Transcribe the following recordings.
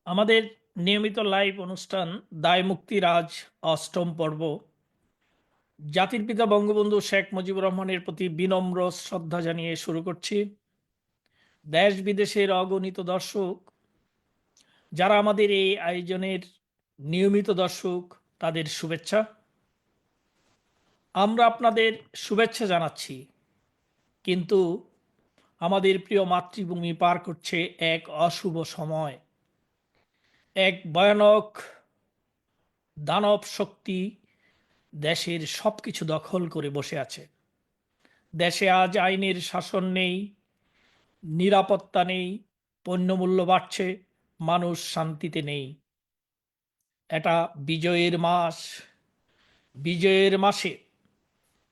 আমাদের নিয়মিত লাইভ অনুষ্ঠান দায় মুক্তির আজ ৮ম পর্ব। জাতির পিতা বঙ্গবন্ধু শেখ মুজিবুর রহমানের প্রতি বিনম্র শ্রদ্ধা জানিয়ে শুরু করছি। দেশ বিদেশের অগণিত দর্শক যারা আমাদের এই আয়োজনের নিয়মিত দর্শক, তাদের শুভেচ্ছা। আমরা আপনাদের শুভেচ্ছা জানাচ্ছি, কিন্তু আমাদের প্রিয় মাতৃভূমি পার করছে এক অশুভ সময়। এক ভয়ানক দানব শক্তি দেশের সবকিছু দখল করে বসে আছে। দেশে আজ আইনের শাসন নেই, নিরাপত্তা নেই, পণ্যমূল্য বাড়ছে, মানুষ শান্তিতে নেই। এটা বিজয়ের মাস। বিজয়ের মাসে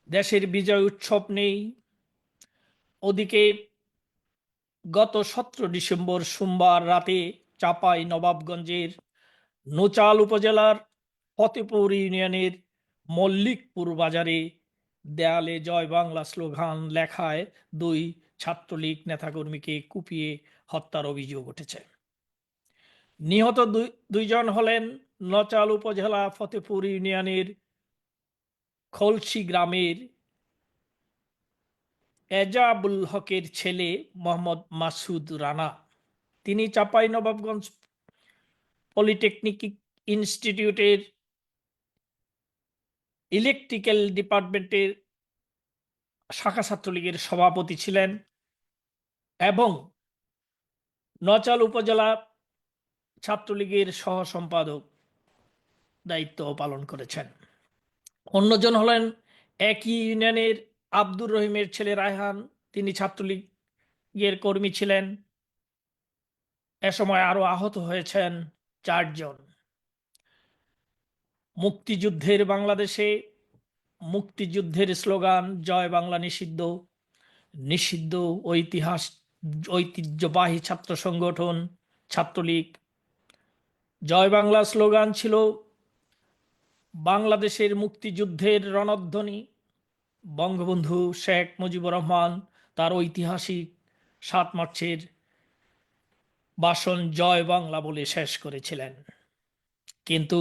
দেশের বিজয় উৎসব নেই। ওদিকে গত 17 ডিসেম্বর সোমবার রাতে চাঁপাই নবাবগঞ্জের নোচাল উপজেলার ফতেপুর ইউনিয়নের মল্লিকপুর বাজারে দেয়ালে জয় বাংলা স্লোগান লেখায় 2 ছাত্রলীগ নেতাকর্মীকে কুপিয়ে হত্যার অভিযোগ উঠেছে। নিহত দুইজন হলেন নচাল উপজেলা ফতেপুর ইউনিয়নের খলসি গ্রামের এজাবুল হকের ছেলে মোহাম্মদ মাসুদ রানা। তিনি চাঁপাইনবাবগঞ্জ পলিটেকনিক ইনস্টিটিউটের ইলেকট্রিক্যাল ডিপার্টমেন্টের শাখা ছাত্রলীগের সভাপতি ছিলেন এবং নচাল উপজেলা ছাত্রলীগের সহ সম্পাদক দায়িত্ব পালন করেছেন। অন্যজন হলেন একই ইউনিয়নের আব্দুর রহিমের ছেলে রায়হান। তিনি ছাত্রলীগের কর্মী ছিলেন। এ সময় আরো আহত হয়েছেন 4 জন। মুক্তিযুদ্ধের বাংলাদেশে মুক্তিযুদ্ধের স্লোগান জয় বাংলা নিষিদ্ধ। নিষিদ্ধ ঐতিহ্যবাহী ছাত্র সংগঠন ছাত্রলীগ। জয় বাংলা স্লোগান ছিল বাংলাদেশের মুক্তিযুদ্ধের রণধ্বনি। বঙ্গবন্ধু শেখ মুজিবুর রহমান তার ঐতিহাসিক 7 মার্চের ভাষণ জয় বাংলা বলে শেষ করেছিলেন। কিন্তু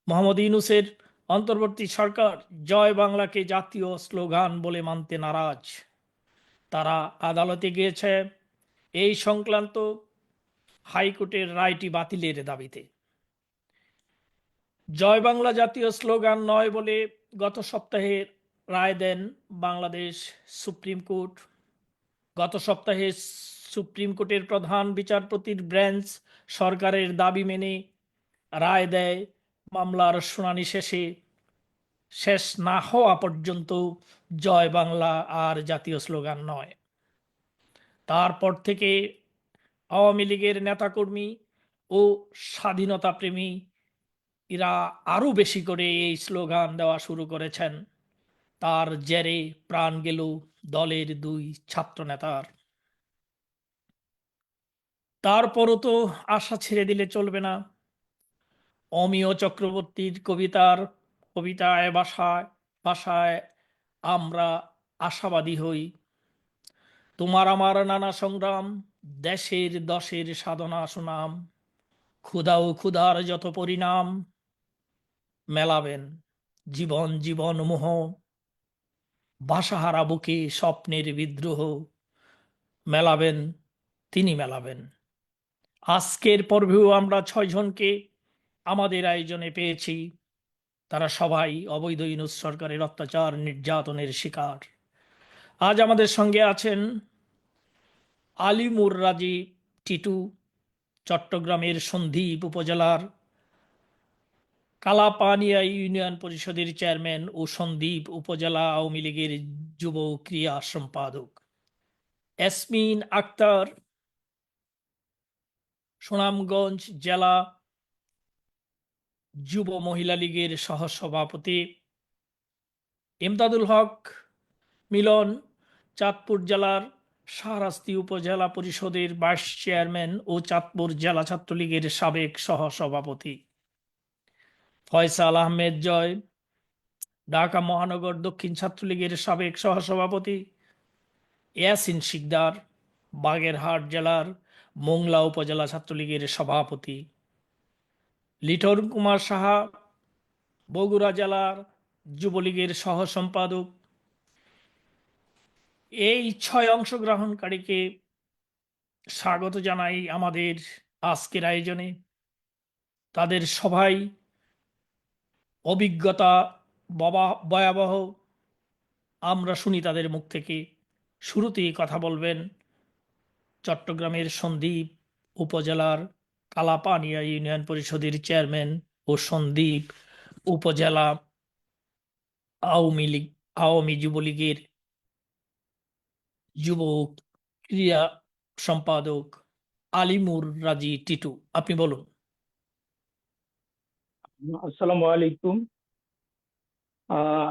মোহাম্মদ ইউনূসের অন্তর্বর্তী সরকার জয় বাংলাকে জাতীয় স্লোগান বলে মানতে নারাজ। তারা আদালতে গিয়েছে এই সংক্রান্ত হাইকোর্টের রায়টি বাতিলের দাবিতে। জয় বাংলা জাতীয় স্লোগান নয় বলে গত সপ্তাহে রায় দেন বাংলাদেশ সুপ্রিম কোর্ট। গত সপ্তাহে সুপ্রিম কোর্টের প্রধান বিচারপতির বেঞ্চ সরকারের দাবি মেনে রায় দেয় মামলার শুনানি শেষ না হওয়া পর্যন্ত জয় বাংলা আর জাতীয় স্লোগান নয়। তারপর থেকে আওয়ামী লীগের নেতাকর্মী ও স্বাধীনতাপ্রেমী এরা আরো বেশি করে এই স্লোগান দেওয়া শুরু করেছেন। তার জেরে প্রাণ গেল দলের 2 ছাত্রনেতার। তারপরও তো আশা ছেড়ে দিলে চলবে না। অমিয় চক্রবর্তীর কবিতায় ভাষায় আমরা আশাবাদী হই। তোমার আমার নানা সংগ্রাম, দেশের দশের সাধনা সুনাম, ক্ষুধা ও ক্ষুধার যত পরিণাম, মেলাবেন জীবন জীবন মোহ, ভাষাহারা বুকে স্বপ্নের বিদ্রোহ, মেলাবেন তিনি মেলাবেন। আজকের পর্বেও আমরা 6 জনকে আমাদের আয়োজনে পেয়েছি। তারা সবাই অবৈধ ইউনূস সরকারের অত্যাচার নির্যাতনের শিকার। আজ আমাদের সঙ্গে আছেন আলিমুর রাজি টিটু, চট্টগ্রামের সন্দ্বীপ উপজেলার কালাপানিয়া ইউনিয়ন পরিষদের চেয়ারম্যান ও সন্দ্বীপ উপজেলা আওয়ামী লীগের যুব ক্রিয়া সম্পাদক। ইয়াসমিন আক্তার, সুনামগঞ্জ জেলা যুব মহিলা লীগের সহসভাপতি। ইমদাদুল হক মিলন, চাঁদপুর জেলার শাহরাস্তি উপজেলা পরিষদের ভাইস চেয়ারম্যান ও চাঁদপুর জেলা ছাত্রলীগের সাবেক সহসভাপতি। ফয়সাল আহমেদ জয়, ঢাকা মহানগর দক্ষিণ ছাত্রলীগের সাবেক সহসভাপতি ইয়াসিন শিকদার, বাগেরহাট জেলার মোংলা উপজেলা ছাত্রলীগের সভাপতি লিটন কুমার সাহা, বগুড়া জেলার যুবলীগের সহ সম্পাদক। এই 6 অংশগ্রহণকারীকে স্বাগত জানাই আমাদের আজকের আয়োজনে। তাদের সবাই অভিজ্ঞতা ভয়াবহ। আমরা শুনি তাদের মুখ থেকে। শুরুতেই কথা বলবেন চট্টগ্রামের সন্দ্বীপ উপজেলার কালাপানিয়া ইউনিয়ন পরিষদের চেয়ারম্যান ও সন্দ্বীপ উপজেলা আওয়ামী যুবলীগের যুব ক্রীড়া সম্পাদক আলিমুর রাজি টিটু। আপনি বলুন। আসসালামু আলাইকুম।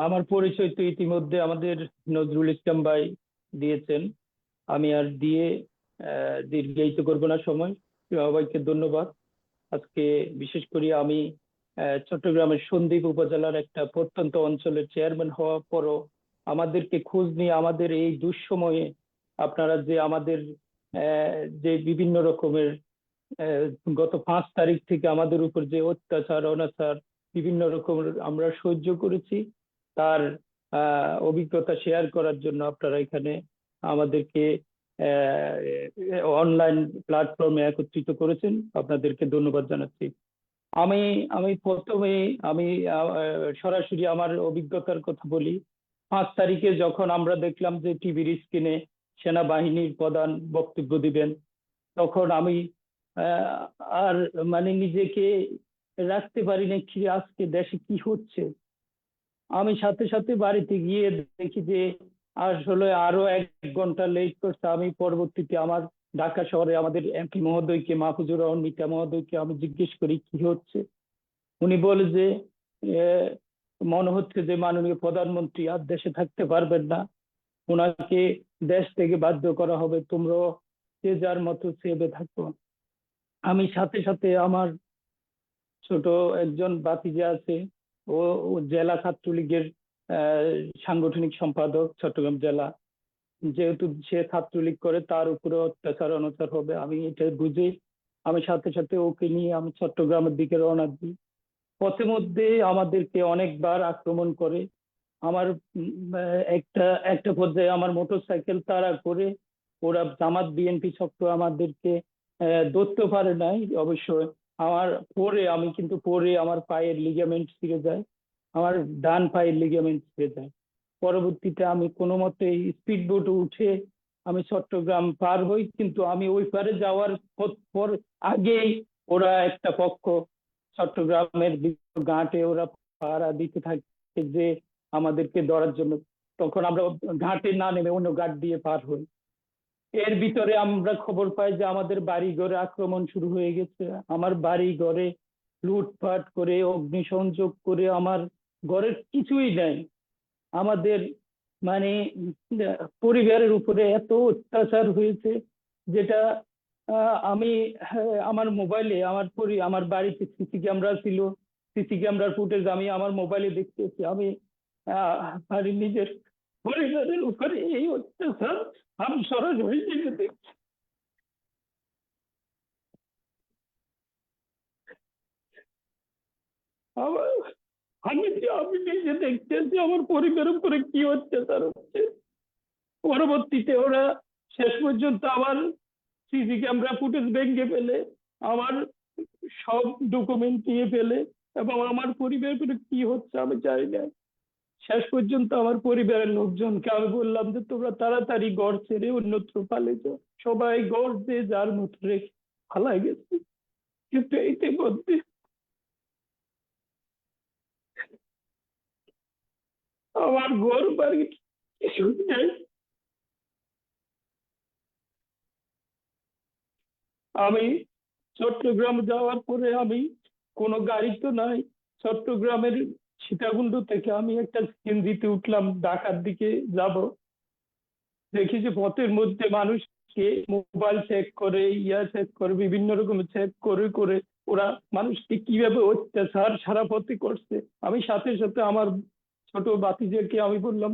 আমার পরিচয় তো ইতিমধ্যে আমাদের নজরুল ইসলাম ভাই দিয়েছেন, আমি আর দিয়ে দীর্ঘায়িত করবো না সময়। সবাইকে ধন্যবাদ। আজকে বিশেষ করে আমি চট্টগ্রামের সন্দ্বীপ উপজেলার একটা প্রত্যন্ত অঞ্চলের চেয়ারম্যান হওয়ার পরও আমাদেরকে খোঁজ নিয়ে আমাদের এই দুঃসময়ে আপনারা যে আমাদের যে বিভিন্ন রকমের গত 5 তারিখ থেকে আমাদের উপর যে অত্যাচার অনাচার বিভিন্ন রকমের আমরা সহ্য করেছি, তার অভিজ্ঞতা শেয়ার করার জন্য আপনারা এখানে আমাদেরকে অনলাইন প্ল্যাটফর্মে একত্রিত করেছেন। আপনাদেরকে ধন্যবাদ জানাচ্ছি। আমি আমি প্রথমে আমি সরাসরি আমার অভিজ্ঞতার কথা বলি। 5 তারিখে যখন আমরা দেখলাম যে টিভির স্ক্রিনে সেনাবাহিনীর প্রধান বক্তব্য দিবেন, তখন আমি আর মানে নিজেকে রাখতে পারি না, কি আজকে দেশে কি হচ্ছে। আমি সাথে সাথে বাড়িতে গিয়ে দেখি যে আসলে আরো 1 ঘন্টা লেট করছে। আমি পরবর্তীতে আমার ঢাকা শহরে আমাদের এমপি মহোদয়কে, মাহফুজুর রহমান মিতা মহোদয়কে আমি জিজ্ঞেস করি কি হচ্ছে। উনি বলে যে মনে হচ্ছে যে মাননীয় প্রধানমন্ত্রী আর দেশে থাকতে পারবেন না, ওনাকে দেশ থেকে বাধ্য করা হবে, তোমরা যে যার মতো সেবে থাকো। আমি সাথে সাথে আমার ছোট একজন ভাতিজা আছে, ও জেলা ছাত্রলীগের সাংগঠনিক সম্পাদক চট্টগ্রাম জেলা, যেহেতু সে ছাত্রলীগ করে তার উপরে অত্যাচার অনাচার হবে আমি এটা বুঝে আমি সাথে সাথে ওকে নিয়ে আমি চট্টগ্রামের দিকে রওনা দিই। পথে মধ্যে আমাদেরকে অনেকবার আক্রমণ করে। আমার একটা একটা পর্যায়ে আমার মোটরসাইকেল তাড়া করে ওরা জামাত বিএনপি চক্র আমাদেরকে ধরতে পারে নাই অবশ্যই। আমার পরে আমার পায়ের লিগামেন্ট ছিঁড়ে যায়, আমার ডান পায়ের লিগামেন্ট ছিঁড়ে যায়। পরবর্তীতে আমি কোনো মতে স্পিড বোটে উঠে আমি চট্টগ্রাম পার হই, কিন্তু আমি ওই পারে যাওয়ার পর আগেই ওরা একটা পক্ষ চট্টগ্রামের বিভিন্ন ঘাটে ওরা পাহারা দিতে থাকে যে আমাদেরকে ধরার জন্য। তখন আমরা ঘাটে না নেমে অন্য ঘাট দিয়ে পার হই। এর ভিতরে আমরা খবর পাই যে আমাদের বাড়ি ঘরে আক্রমণ শুরু হয়ে গেছে। আমার বাড়ি ঘরে লুটপাট করে অগ্নিসংযোগ করে আমার ঘরের কিছুই নাই। আমাদের মানে পরিবারের উপরে এত অত্যাচার হয়েছে যেটা আমি আমার মোবাইলে আমার বাড়িতে সিসি ক্যামেরা ছিল, সিসি ক্যামেরার ফুটেজ আমি আমার মোবাইলে দেখতেছি। আমি নিজের পরিবারের উপরে এই অত্যাচার আমি সরাসরি দেখছি। আমার আমি নিজে দেখতেছি আমার পরিবারের উপরে কি অত্যাচার হচ্ছে। পরবর্তীতে ওরা শেষ পর্যন্ত আমার সিসি ক্যামেরা ফুটেজ ভেঙে ফেলে, আমার সব ডকুমেন্ট নিয়ে ফেলে, এবং আমার পরিবারের উপরে কি হচ্ছে আমি জানি না। শেষ পর্যন্ত আমার পরিবারের লোকজনকে আমি বললাম যে তোমরা তাড়াতাড়ি ঘর ছেড়ে অন্যত্র পালিয়ে যাও। সবাই ঘর দিয়ে যার মতো রেখে পালাই গেছে। কিন্তু ইতিমধ্যে আমার ঘর বাড়ি কিছু নেই। আমি চট্টগ্রাম যাওয়ার পরে আমি কোনো গাড়ি তো নাই, চট্টগ্রামের সীতাকুণ্ড থেকে আমি একটা সিএনজিতে উঠলাম ঢাকার দিকে যাব। দেখি যে পথের মধ্যে মানুষকে মোবাইল চেক করে, চেক করে, বিভিন্ন রকম চেক করে করে ওরা মানুষকে কিভাবে অত্যাচার সারা পথে করছে। আমি সাথে সাথে আমার ছোট ভাতিজাকে আমি বললাম,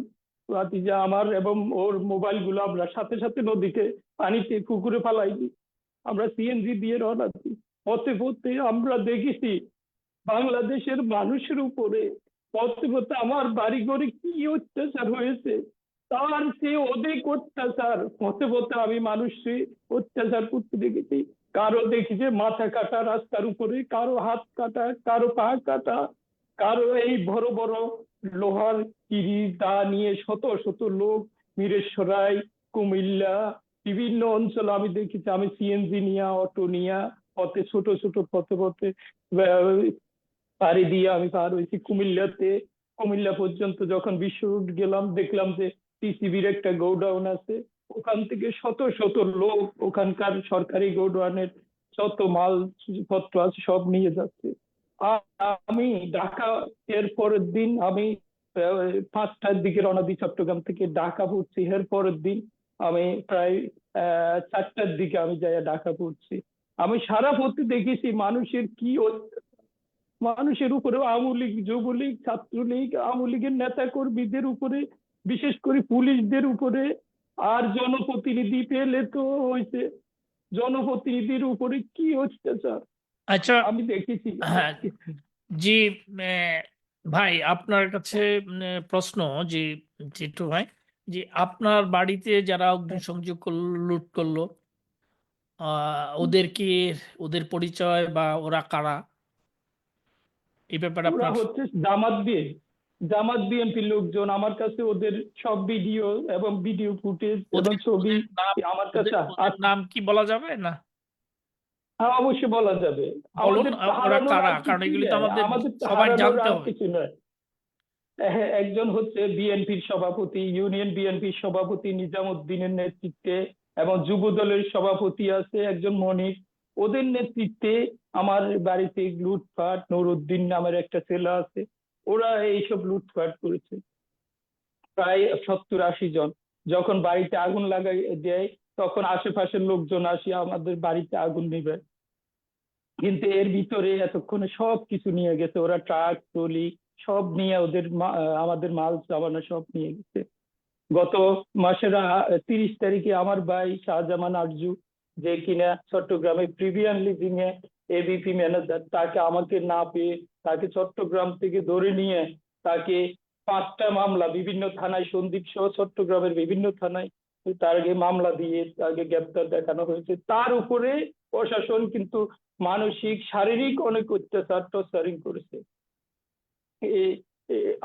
ভাতিজা আমার এবং ওর মোবাইল গুলো আমরা সাথে সাথে নদীতে, পানিতে, পুকুরে ফালাই দিই। আমরা সিএনজি দিয়ে রওনা দিই। পথে পথে আমরা দেখেছি বাংলাদেশের মানুষের উপরে পথে পথে আমার বাড়ি ঘরে কি অত্যাচার হয়েছে, তার চেয়ে অধিক অত্যাচার পথে পথে আমি মানুষকে অত্যাচার করতে দেখেছি। কারো দেখি যে মাথা কাটা রাস্তার উপরে, কারো হাত কাটা, কারো পা কাটা, কারো এই বড় বড় লোহার কিরি দা নিয়ে শত শত লোক মিরেশ্বরাই, কুমিল্লা, বিভিন্ন অঞ্চল আমি দেখেছি। আমি সিএনজি নিয়া, অটো নিয়া পথে ছোট ছোট পথে পথে পাড়ি দিয়ে আমি পার হয়েছি কুমিল্লাতে। কুমিল্লা পর্যন্ত যখন বিশ্ব রোড গেলাম, দেখলাম যে টিসিবির একটা গোডাউন আছে, ওখান থেকে শত শত লোক ওখানকার সরকারি গোডাউনের যত মাল পত্র আছে সব নিয়ে যাচ্ছে। আর আমি ঢাকা এর পরের দিন আমি 5টার দিকে রওনা দিই চট্টগ্রাম থেকে, ঢাকা পড়ছি। এর পরের দিন আমি প্রায় 4টার দিকে আমি যাই ঢাকা পড়ছি। আমি সারা পথে দেখেছি মানুষের কি মানুষের উপরে, আওয়ামী লীগ, যুবলীগ, ছাত্রলীগ, আওয়ামী লীগের নেতা কর্মীদের উপরে, বিশেষ করে পুলিশদের উপরে। আর জনপ্রতিনিধি পেলে তো হয়েছে, জনপ্রতিনিধির উপরে কি অত্যাচার আচ্ছা, আমি দেখেছি। হ্যাঁ, জি, ভাই আপনার কাছে প্রশ্ন, যে জিটু ভাই, যে আপনার বাড়িতে যারা অগ্নিসংযোগ করলো, লুট করলো, ওদের কি, ওদের পরিচয় বা ওরা কারা, এই ব্যাপারে ওরা আপনার? হচ্ছে জামাত বিএনপির লোকজন। আমার কাছে ওদের সব ভিডিও এবং ভিডিও ফুটেজ এবং ওদের ছবি ওদের নাম, আমার কাছে ওদের নাম কি বলা যাবে না? হ্যাঁ, অবশ্যই বলা যাবে। বলুন, আমাদের তো ওরা হারানোর কারা, আর কারণ কিছুই এগুলি তো নেই, আমাদের আমাদের তো সবার হারানোর জানতে আর হবে। কিছু নয়। হ্যাঁ, একজন হচ্ছে বিএনপির সভাপতি, ইউনিয়ন বিএনপির সভাপতি নিজামুদ্দিনের নেতৃত্বে, এবং যুব দলের সভাপতি আছে একজন মনির, ওদের নেতৃত্বে আমার বাড়িতে লুটপাট, নুরুদ্দিন নামের একটা ছেলে আছে, ওরা এইসব লুটপাট করেছে। প্রায় 70-80 জন। যখন বাড়িতে আগুন লাগাই দেয়, তখন আশেপাশের লোকজন আসি আমাদের বাড়িতে আগুন নিবে, কিন্তু এর ভিতরে এতক্ষণে সব কিছু নিয়ে গেছে ওরা, ট্রাক ট্রলি সব নিয়ে ওদের আমাদের মাল সামানা সব নিয়ে গেছে। গত মাসের 30 তারিখে আমার ভাই শাহজামান আরজু, যে কিনা চট্টগ্রামে প্রিভিয়ান লিভিং এ এবিপি ম্যানেজার, তাকে আমাকে না পেয়ে তাকে চট্টগ্রাম থেকে ধরে নিয়ে তাকে 5টা মামলা বিভিন্ন থানায়, সন্দ্বীপ সহ চট্টগ্রামের বিভিন্ন থানায় তাকে মামলা দিয়ে তাকে গ্রেপ্তার দেখানো হয়েছে। তার উপরে প্রশাসন কিন্তু মানসিক শারীরিক অনেক অত্যাচার টর্চারিং করেছে।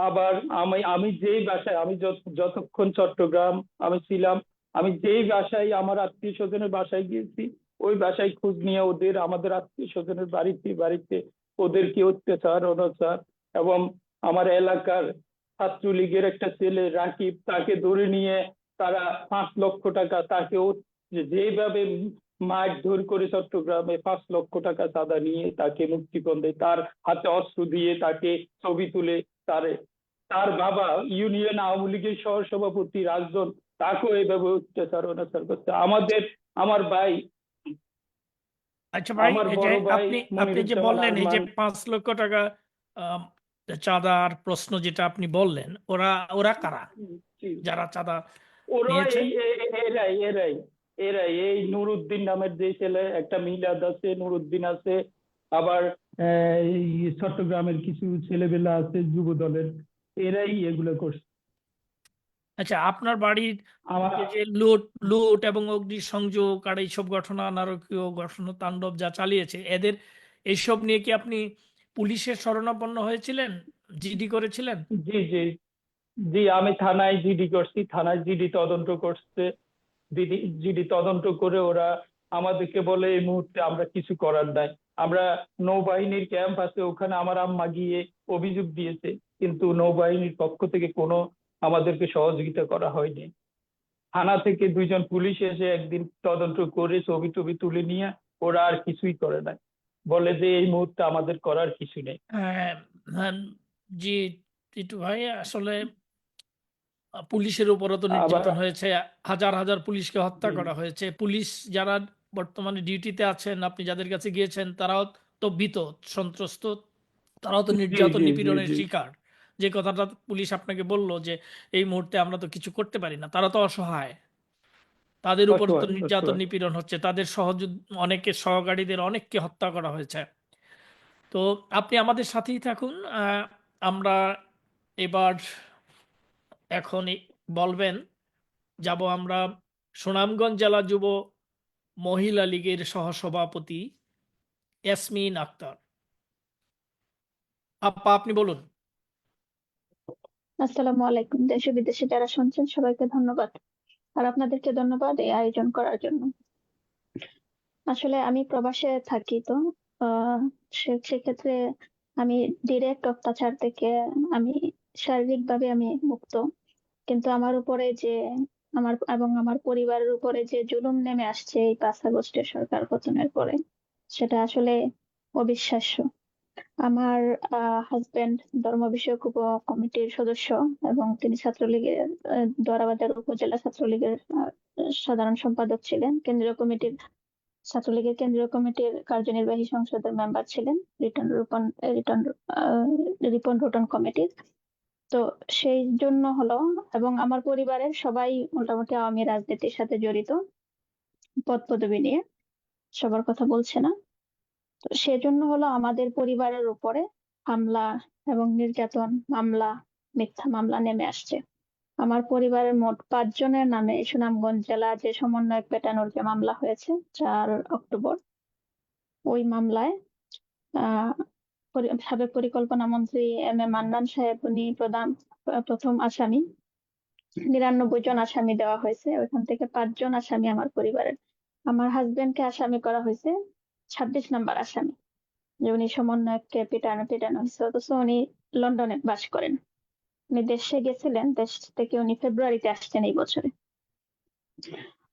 আবার আমি আমি যেই বাসায়, আমি যতক্ষণ চট্টগ্রাম আমি ছিলাম, আমি যেই বাসায় আমার আত্মীয় স্বজনের বাসায় গিয়েছি, ওই বাসায় খোঁজ নিয়ে ওদের, আমাদের আত্মীয় স্বজনের বাড়িতে বাড়িতে ওদেরকে অত্যাচার অনাচার, এবং আমার এলাকার ছাত্রলীগের একটা ছেলে রাকিব, তাকে ধরে নিয়ে তারা 5 লক্ষ টাকা তাকেও যেভাবে মারধর করে চট্টগ্রামে 5 লক্ষ টাকা চাঁদা নিয়ে তাকে মুক্তিপণ দেয়, তার হাতে অস্ত্র দিয়ে তাকে ছবি তুলে, তার তার বাবা ইউনিয়ন আওয়ামী লীগের সহ সভাপতি রাজজন, তাকেও এইভাবে অত্যাচার অনাচার করছে। আমার ভাই, আচ্ছা ভাই, আমার এই যে বড় ভাই আপনি আপনি যে মনিরুজ্জামান বললেন এই যে আরমান। 5 লক্ষ টাকা আম, চাঁদার প্রশ্ন যেটা আপনি বললেন, ওরা ওরা কারা, যারা চাঁদা ওরা নিয়েছে? এরাই এরাই এরাই এই নুরুদ্দিন নামের যে ছেলে, একটা মিলাদ আছে, নুরুদ্দিন আছে, আবার এই চট্টগ্রামের কিছু ছেলেবেলা আছে যুব দলের, এরাই এগুলো করছে। আচ্ছা, আপনার বাড়ির আমার এই যে লুট লুট এবং অগ্নিসংযোগ আর এইসব ঘটনা, নারকীয় ঘটনা তাণ্ডব যা চালিয়েছে, এদের এইসব নিয়ে কি আপনি পুলিশের শরণাপন্ন হয়েছিলেন, জিডি করেছিলেন? জি জি জি, আমি থানায় জিডি করছি, থানায় জিডি তদন্ত করছে। জিডি তদন্ত করে ওরা আমাদেরকে বলে এই মুহূর্তে আমরা কিছু করার নাই। আমরা, নৌবাহিনীর ক্যাম্প আছে ওখানে আমার আম্মা গিয়ে অভিযোগ দিয়েছে, কিন্তু নৌবাহিনীর পক্ষ থেকে কোনো আমাদেরকে সহযোগিতা করা হয়নি। থানা থেকে 2জন পুলিশ এসে একদিন তদন্ত করে ছবি টবি তুলে নিয়ে ওরা আর কিছুই করে না, বলে যে এই মুহূর্তে আমাদের করার কিছু নেই। হ্যাঁ, হ্যাঁ, জি টিটু ভাই, আসলে পুলিশের উপরও তো আবার নির্যাতন হয়েছে, হাজার হাজার পুলিশকে হত্যা জি করা হয়েছে। পুলিশ যারা বর্তমানে ডিউটিতে আছেন, আপনি যাদের কাছে গিয়েছেন, তারাও তো ভীত, সন্ত্রস্ত, তারাও তো জি নির্যাতন জি জি নিপীড়নের জি শিকার। যে কথাটা পুলিশ আপনাকে বলল যে এই মুহূর্তে আমরা তো কিছু করতে পারি না, তারা তো অসহায়, তাদের উপর তো অসহায় নির্যাতন অসহায়। নিপীড়ন হচ্ছে, তাদের অনেকে সহকারীদের অনেককে হত্যা করা হয়েছে। তো আপনি আমাদের সাথেই থাকুন। আমরা এবার এখনই বলবেন, যাব আমরা সুনামগঞ্জ জেলা যুব মহিলা লীগের সহসভাপতি ইয়াসমিন আক্তার। আপা, আপনি বলুন। আসসালামু আলাইকুম। দেশে বিদেশে যারা শুনছেন সবাইকে ধন্যবাদ, আর আপনাদেরকে ধন্যবাদ এই আয়োজন করার জন্য। আসলে আমি প্রবাসে থাকি, তো আহ সেক্ষেত্রে আমি ডিরেক্ট অত্যাচার থেকে আমি শারীরিকভাবে আমি মুক্ত, কিন্তু আমার উপরে যে আমার এবং আমার পরিবারের উপরে যে জুলুম নেমে আসছে এই 5 আগস্টের সরকার পতনের পরে, সেটা আসলে অবিশ্বাস্য। আমার হাজবেন্ড ধর্ম বিষয়ক উপ কমিটির সদস্য, এবং তিনি ছাত্রলীগের দরাবাজার উপজেলা ছাত্রলীগের সাধারণ সম্পাদক ছিলেন, ছাত্রলীগের কেন্দ্রীয় কমিটির কার্যনির্বাহী সংসদের মেম্বার ছিলেন, রিপন রোটন কমিটির। তো সেই জন্য হলো, এবং আমার পরিবারের সবাই মোটামুটি আওয়ামী রাজনীতির সাথে জড়িত, পদ পদবি নিয়ে সবার কথা বলছে না। তো সেজন্য হলো আমাদের পরিবারের উপরে হামলা এবং নির্যাতন মামলা, মিথ্যা মামলা নেমে আসছে। আমার পরিবারের মোট 5 জনের নামে সুনামগঞ্জ জেলা যে সমন্বয়ক পেটানোর যে মামলা হয়েছে 4 অক্টোবর, ওই মামলায় সাবেক পরিকল্পনা মন্ত্রী এম মান্নান সাহেব, উনি প্রথম আসামি। 99 জন আসামি দেওয়া হয়েছে, ওইখান থেকে 5 জন আসামি আমার পরিবারের। আমার হাজবেন্ডকে আসামি করা হয়েছে 26 নম্বর আসামি, যে উনি সমন্বয়ককে পেটানো হয়েছে, অথচ উনি লন্ডনে বাস করেন। উনি দেশে গেছিলেন, দেশ থেকে উনি ফেব্রুয়ারিতে আসছেন এই বছরে।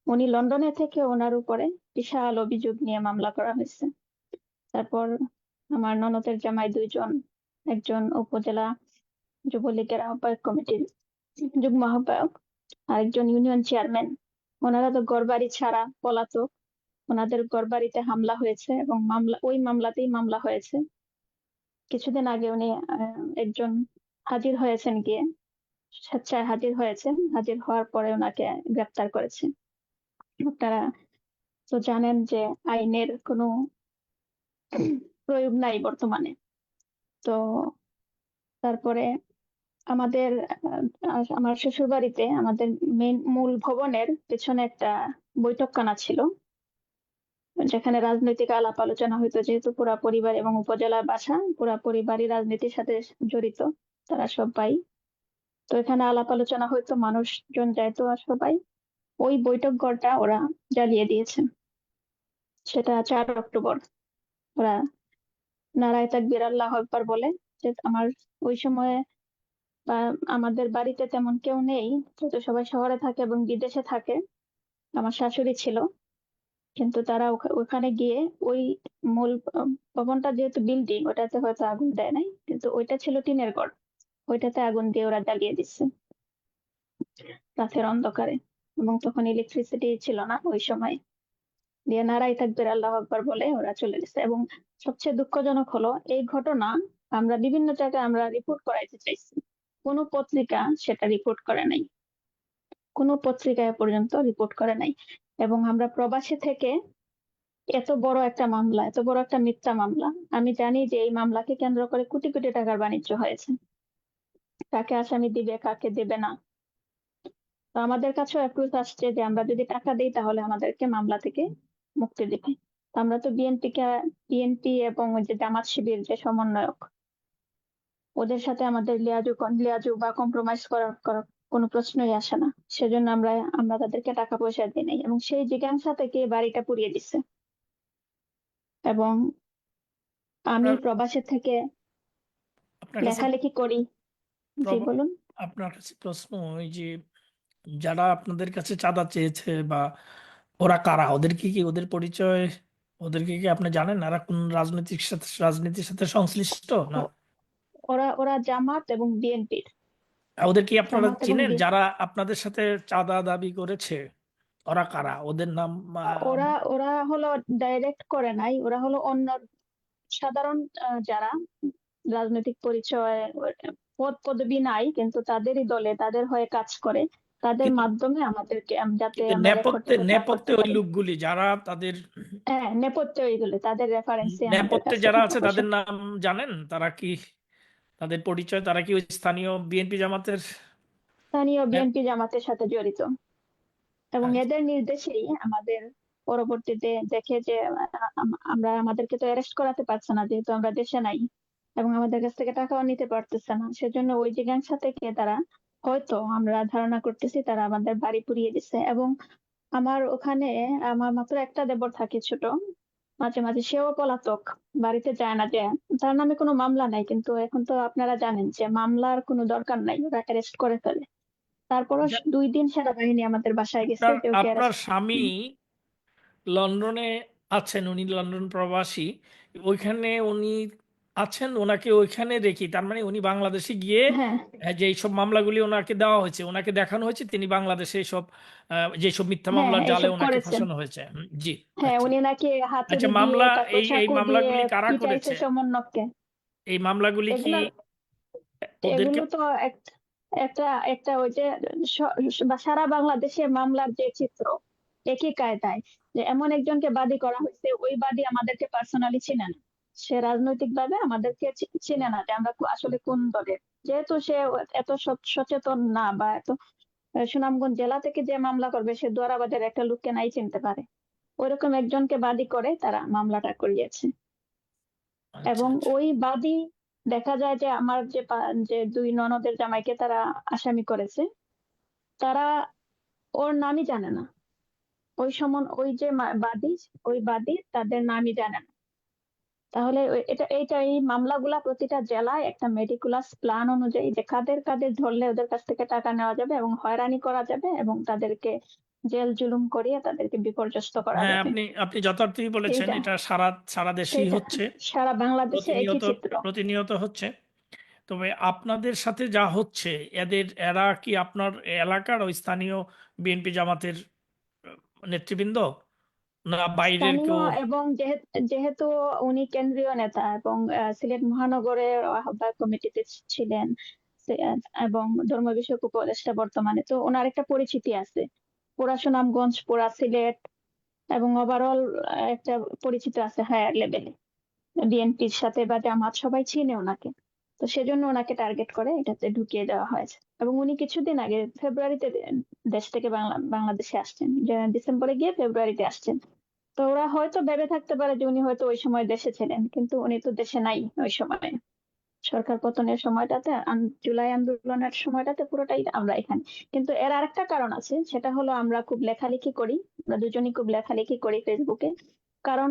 উনি লন্ডনে থেকে ওনার উপরে বিশাল অভিযোগ নিয়ে মামলা করা হয়েছে। তারপর আমার ননদের জামাই 2 জন, একজন উপজেলা যুবলীগের আহ্বায়ক কমিটির যুগ্ম আহ্বায়ক, আরেকজন ইউনিয়ন চেয়ারম্যান, ওনারা তো ঘরবাড়ি ছাড়া পলাতক। ওনাদের ঘরবাড়িতে হামলা হয়েছে, এবং ওই মামলাতেই মামলা হয়েছে। কিছুদিন আগে উনি একজন হাজির হয়েছেন, গিয়ে স্বেচ্ছায় হাজির হয়েছেন, হাজির হওয়ার পরে ওনাকে গ্রেপ্তার করেছে। আপনারা তো জানেন যে আইনের কোনো প্রয়োগ নাই বর্তমানে। তো তারপরে আমাদের আমার শ্বশুর বাড়িতে আমাদের মূল ভবনের পেছনে একটা বৈঠকখানা ছিল, যেখানে রাজনৈতিক আলাপ আলোচনা হইতো, যেহেতু পুরা পরিবার এবং উপজেলা বাসা, পুরা পরিবারই রাজনীতির সাথে জড়িত, তারা সবাই। তো এখানে আলাপ আলোচনা হইতো, মানুষজন যাইতো, আর সবাই ওই বৈঠক ঘরটা ওরা জ্বালিয়ে দিয়েছে। সেটা 4 অক্টোবর। ওরা নারায়ে তাকবীর আল্লাহু আকবার বলে, যে আমার ওই সময়ে আমাদের বাড়িতে তেমন কেউ নেই, যেহেতু সবাই শহরে থাকে এবং বিদেশে থাকে। আমার শাশুড়ি ছিল, কিন্তু তারা ওখানে গিয়ে ওই মূল ভবনটা যেহেতু বিল্ডিং, ওটাতে হয়তো আগুন দেয় নাই, কিন্তু ওইটা ছিল টিনের ঘর, ওইটাতে আগুন দিয়ে ওরা জ্বালিয়ে দিচ্ছে রাতের অন্ধকারে। এবং তখন ইলেকট্রিসিটি ছিল না ওই সময়। দিয়ে নারায়ে তাকবীর আল্লাহু আকবার বলে ওরা চলে গেছে। এবং সবচেয়ে দুঃখজনক হলো, এই ঘটনা আমরা বিভিন্ন জায়গায় আমরা রিপোর্ট করাইতে চাইছি, কোনো পত্রিকা সেটা রিপোর্ট করে নাই, কোনো পত্রিকায় পর্যন্ত রিপোর্ট করে নাই। এবং আমরা প্রবাসী থেকে এত বড় একটা মামলা, এত বড় একটা মিথ্যা মামলা, আমি জানি যে এই মামলাকে কেন্দ্র করে কোটি কোটি টাকার বাণিজ্য হয়েছে, কাকে আসামি দিবে কাকে দেবে না। তো আমাদের কাছেও অ্যাপ্রুভ আসছে যে আমরা যদি টাকা দিই তাহলে আমাদেরকে মামলা থেকে মুক্তি দিবে। তো আমরা তো বিএনপি এবং ওই যে জামাত শিবির যে সমন্বয়ক, ওদের সাথে আমাদের লিয়াজু বা কম্প্রোমাইজ করার কোনো প্রশ্নই আসে না। সেজন্য আমরা তাদেরকে টাকা পয়সা দিই নাই, এবং সেই জিজ্ঞাসা থেকে বাড়িটা পুড়িয়ে দিচ্ছে। এবং আমি আপনার প্রবাসে থেকে আপনার কাছে লেখালেখি করি। জি প্রব- বলুন। আপনার কাছে প্রশ্ন, ওই যে যারা আপনাদের কাছে চাঁদা চেয়েছে বা ওরা কারা, ওদের পরিচয়, ওদেরকে কি আপনি জানেন? আর কোন রাজনীতির সাথে সংশ্লিষ্ট না? ও- ওরা ওরা জামাত এবং বিএনপির। ওদের কি আপনারা জামাত এবং চিনেন, যারা আপনাদের সাথে চাঁদা দাবি করেছে? ওরা কারা? ওদের নাম ওরা ওরা হলো ডাইরেক্ট করে নাই, ওরা হলো অন্য সাধারণ যারা রাজনৈতিক পরিচয় পদ পদবি নাই, কিন্তু তাদেরই দলে তাদের হয়ে কাজ করে, তাদের কিন্তু মাধ্যমে আমাদেরকে যাতে কিন্তু আমরা রেকর্ডে নেপথ্যে প্রচার নেপথ্যে করতে ওই পারি। লোকগুলি যারা তাদের হ্যাঁ, নেপথ্যে ওইগুলো তাদের রেফারেন্সে আমাদের নেপথ্যে কাছে যারা টাকা আছে পয়সা। তাদের নাম জানেন? তারা কি, তাদের পরিচয়, তারা কি ওই স্থানীয় বিএনপি জামাতের? স্থানীয় হ্যাঁ, বিএনপি জামাতের সাথে জড়িত, এবং আচ্ছা। এদের নির্দেশেই আমাদের পরবর্তীতে দেখে যে আমরা, আমাদেরকে তো অ্যারেস্ট করাতে পারছে না যেহেতু আমরা দেশে নাই, এবং আমাদের কাছ থেকে টাকাও নিতে পারতেছে না, সেজন্য ওই জিজ্ঞাসা থেকে তারা, হয়তো আমরা ধারণা করতেছি, তারা আমাদের বাড়ি পুড়িয়ে দিছে। এবং আমার ওখানে, আমার মাত্র একটা দেবর থাকে ছোট, মাঝে মাঝে সেও পলাতক, বাড়িতে যায় না। যে তার নামে কোনো মামলা নাই, কিন্তু এখন তো আপনারা জানেন যে মামলার কোনো দরকার নাই, ওরা অ্যারেস্ট করে ফেলে। তারপরও যা- 2 দিন সেনাবাহিনী আমাদের বাসায় গেছে আপনার যে ওকে আপনার অ্যারেস্ট। স্বামী লন্ডনে আছেন, উনি লন্ডন প্রবাসী, ওইখানে উনি আছেন, ওনাকে ওইখানে রেখে, তার মানে উনি বাংলাদেশে গিয়ে হ্যাঁ, যে সব মামলাগুলি ওনাকে দেওয়া হয়েছে, ওনাকে দেখানো হয়েছে তিনি বাংলাদেশে সব যেসব মিথ্যা হ্যাঁ, মামলার জালে এইসব ওনাকে করেছেন। ফাঁসানো হয়েছে। জি। হ্যাঁ, আচ্ছা। উনি নাকি আচ্ছা, হাতুড়ি দিয়ে, মামলা, তারপর এই চাকু দিয়ে মামলাগুলি কারা পিটাইছে করেছে? সমন্বয়ককে। এই মামলাগুলি কি এগুলো ওদেরকে? এগুলো তো একটা একটা ওই যে সারা বাংলাদেশে মামলার যে চিত্র একই কায়দায়, যে এমন একজনকে বাদী করা হয়েছে, ওই বাদী আমাদেরকে পার্সোনালি চিনে না, সে রাজনৈতিক ভাবে আমাদেরকে চিনে না যে আমরা আসলে কোন দলের, যেহেতু সে এত সচেতন না, বা এত সুনামগঞ্জ জেলা থেকে যে মামলা করবে সে দোয়ারাবাজার একটা লোককে নাই চিনতে পারে, ওইরকম একজনকে বাদী করে তারা মামলাটা করিয়েছে। আচ্ছা, এবং আচ্ছা। ওই বাদী, দেখা যায় যে আমার যে 2 ননদের জামাইকে তারা আসামি করেছে, তারা ওর নামই জানে না। ওই যে বাদী, ওই বাদী তাদের নামই জানে না। তাহলে এই মামলাগুলা প্রতিটা জেলায় একটা মেটিকুলাস প্ল্যান অনুযায়ী, যে কাদের কাদের ধরলে ওদের কাছ থেকে টাকা নেওয়া যাবে এবং হয়রানি করা যাবে এবং তাদেরকে জেল জুলুম করিয়ে তাদেরকে বিপর্যস্ত করা হ্যাঁ, যাবে। আপনি আপনি যথার্থই বলেছেন, সেইটা এটা সারা সারা দেশেই সেইটা হচ্ছে, সারা বাংলাদেশে একই প্রতিনিয়ত চিত্র। প্রতিনিয়ত হচ্ছে। তবে আপনাদের সাথে যা হচ্ছে, এরা কি আপনার এলাকার ওই স্থানীয় বিএনপি জামাতের নেতৃবৃন্দ, না বাইরের স্থানীয়, কেউ? এবং যেহেতু উনি কেন্দ্রীয় নেতা এবং সিলেট মহানগরের আহ্বায়ক কমিটিতে ছিলেন, এবং ধর্ম বিষয়ক উপদেষ্টা বর্তমানে, তো ওনার একটা পরিচিতি আছে পুরা সুনামগঞ্জ, পুরা সিলেট, এবং ওভারঅল একটা পরিচিত আছে হায়ার লেভেলে, বিএনপির সাথে বা জামাত সবাই চিনে ওনাকে। তো সেজন্য ওনাকে টার্গেট করে এটাতে ঢুকিয়ে দেওয়া হয়েছে। এবং উনি কিছুদিন আগে ফেব্রুয়ারিতে দেশ থেকে বাংলাদেশে আসছেন, ডিসেম্বরে গিয়ে ফেব্রুয়ারিতে আসছেন। তো ওরা হয়তো ভেবে থাকতে পারে যে উনি হয়তো ওই সময় দেশে ছিলেন, কিন্তু উনি তো দেশে নাই ওই সময়। সরকার পতনের সময়টাতে, জুলাই আন্দোলনের সময়টাতে পুরোটাই আমরা এখানে। কিন্তু এর আরেকটা কারণ আছে, সেটা হলো আমরা খুব লেখালেখি করি, আমরা দুজনই খুব লেখালেখি করি ফেসবুকে। কারণ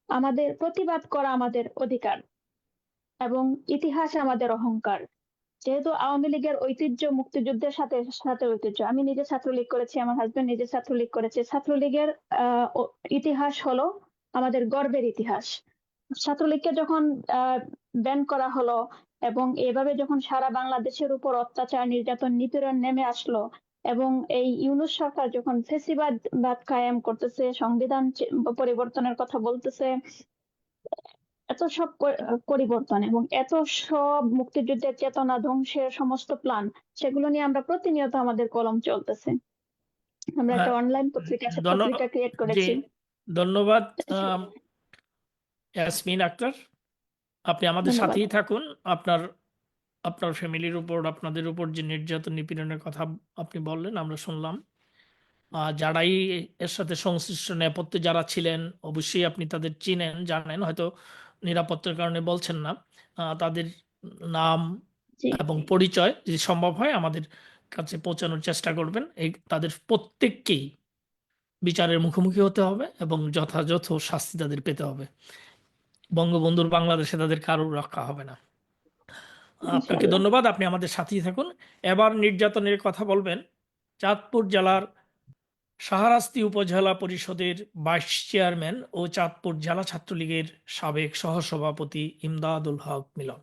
আমাদের প্রতিবাদ করা আমাদের অধিকার, এবং ইতিহাস আমাদের অহংকার। যেহেতু আওয়ামী লীগের ঐতিহ্য মুক্তিযুদ্ধের সাথে সাথে ঐতিহ্য, আমি নিজে ছাত্রলীগ করেছি, আমার হাজবেন্ড নিজে ছাত্রলীগ করেছে, ছাত্রলীগের ইতিহাস হলো আমাদের গর্বের ইতিহাস। ছাত্রলীগকে যখন ব্যান করা হলো, এবং এভাবে যখন সারা বাংলাদেশের উপর অত্যাচার, নির্যাতন, নিপীড়ন নেমে আসলো, এবং এই ইউনূস সরকার যখন ফ্যাসিবাদ কায়েম করতেছে, সংবিধান পরিবর্তনের কথা বলতেছে, এত সব পরিবর্তন এবং এত সব মুক্তিযুদ্ধের চেতনা ধ্বংসের সমস্ত প্ল্যান, সেগুলো নিয়ে আমরা প্রতিনিয়ত আমাদের কলম চলতেছে। আমরা একটা হ্যাঁ, অনলাইন পত্রিকা ক্রিয়েট জি, করেছি। ধন্যবাদ সে- ইয়াসমিন আক্তার। আপনি আমাদের ধন্যবাদ। সাথেই থাকুন। আপনার আপনার ফ্যামিলির উপর, আপনাদের উপর যে নির্যাতন নিপীড়নের কথা আপনি বললেন, আমরা শুনলাম। যারাই এর সাথে সংশ্লিষ্ট, নেপথ্যে যারা ছিলেন, অবশ্যই আপনি তাদের চিনেন, জানেন, হয়তো নিরাপত্তার কারণে বলছেন না। তাদের নাম জি, এবং পরিচয় যদি সম্ভব হয় আমাদের কাছে পৌঁছানোর চেষ্টা করবেন। তাদের প্রত্যেককেই বিচারের মুখোমুখি হতে হবে এবং যথাযথ শাস্তি তাদের পেতে হবে। বঙ্গবন্ধুর বাংলাদেশে তাদের কারোর রক্ষা হবে না। আপনাকে ইনশাল্লাহ। ধন্যবাদ, আপনি আমাদের সাথেই থাকুন। এবার নির্যাতনের কথা বলবেন চাঁদপুর জেলার শাহরাস্তি উপজেলা পরিষদের ভাইস চেয়ারম্যান ও চাঁদপুর জেলা ছাত্রলীগের সাবেক সহসভাপতি ইমদাদুল হক মিলন।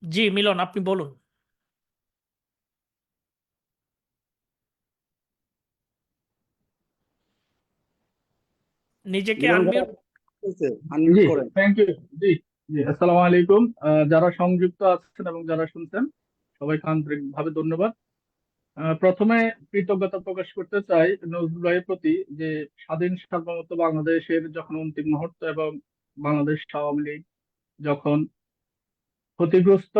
জি মিলন, আপনি বলুন। নিজেকে মিলন ভাই আনমিউট। বলছে, আনমিউট জি, করেন। Thank you. জি, জি, আসসালামু আলাইকুম। যারা সংযুক্ত আছেন এবং যারা শুনছেন সবাইকে আন্তরিকভাবে ধন্যবাদ। প্রথমে কৃতজ্ঞতা প্রকাশ করতে চাই নজরুল ভাইয়ের প্রতি, যে স্বাধীন সার্বভৌমত্ব বাংলাদেশের যখন অন্তিম মুহূর্ত এবং বাংলাদেশ আওয়ামী লীগ যখন ক্ষতিগ্রস্ত,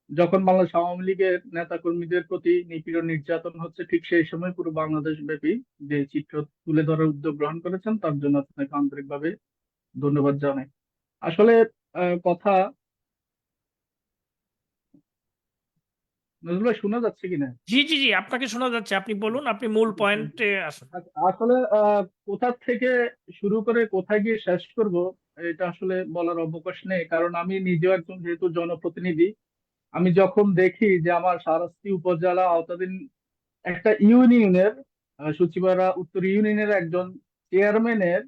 যখন বাংলাদেশ আওয়ামী লীগের নেতা কর্মীদের প্রতি নিপীড়ন নির্যাতন হচ্ছে, ঠিক সেই সময় পুরো বাংলাদেশ ব্যাপী যে চিত্র তুলে ধরার উদ্যোগ গ্রহণ করেছেন তার জন্য আপনাকে আন্তরিকভাবে ধন্যবাদ জানাই। আসলে কথা, নজরুল ভাই শোনা যাচ্ছে কিনা? জি জি জি, আপনাকে শোনা যাচ্ছে, আপনি বলুন, আপনি মূল পয়েন্টে আসুন। আসলে কোথা থেকে শুরু করে কোথায় গিয়ে শেষ করব এটা আসলে বলার অবকাশ নেই, কারণ আমি নিজেও একজন যেহেতু জনপ্রতিনিধি। আমি যখন দেখি যে আমার শাহরাস্তি উপজেলা আওতাধীন একটা ইউনিয়নের সচিবাড়া উত্তর ইউনিয়নের একজন চেয়ারম্যানের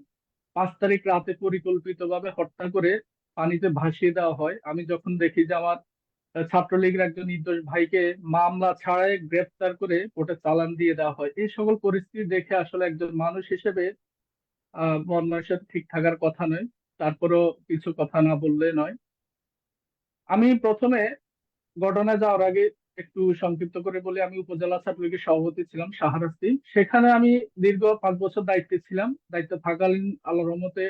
5 তারিখ রাতে পরিকল্পিতভাবে হত্যা করে পানিতে ভাসিয়ে দেওয়া হয়, আমি যখন দেখি যে আমার ছাত্রলীগের একজন নির্দোষ ভাইকে মামলা ছাড়াই গ্রেপ্তার করে কোর্টে চালান দিয়ে দেওয়া হয়, এই সকল পরিস্থিতি দেখে আসলে একজন মানুষ হিসেবে মন মানুষের ঠিক থাকার কথা নয়। তারপরও কিছু কথা না বললে নয়। আমি প্রথমে ঘটনায় যাওয়ার আগে একটু সংক্ষিপ্ত করে বলি, আমি উপজেলা ছাত্রলীগের সভাপতি ছিলাম শাহরাস্তি। সেখানে আমি দীর্ঘ 5 বছর দায়িত্বে ছিলাম। দায়িত্ব থাকালীন আল্লাহর রহমতে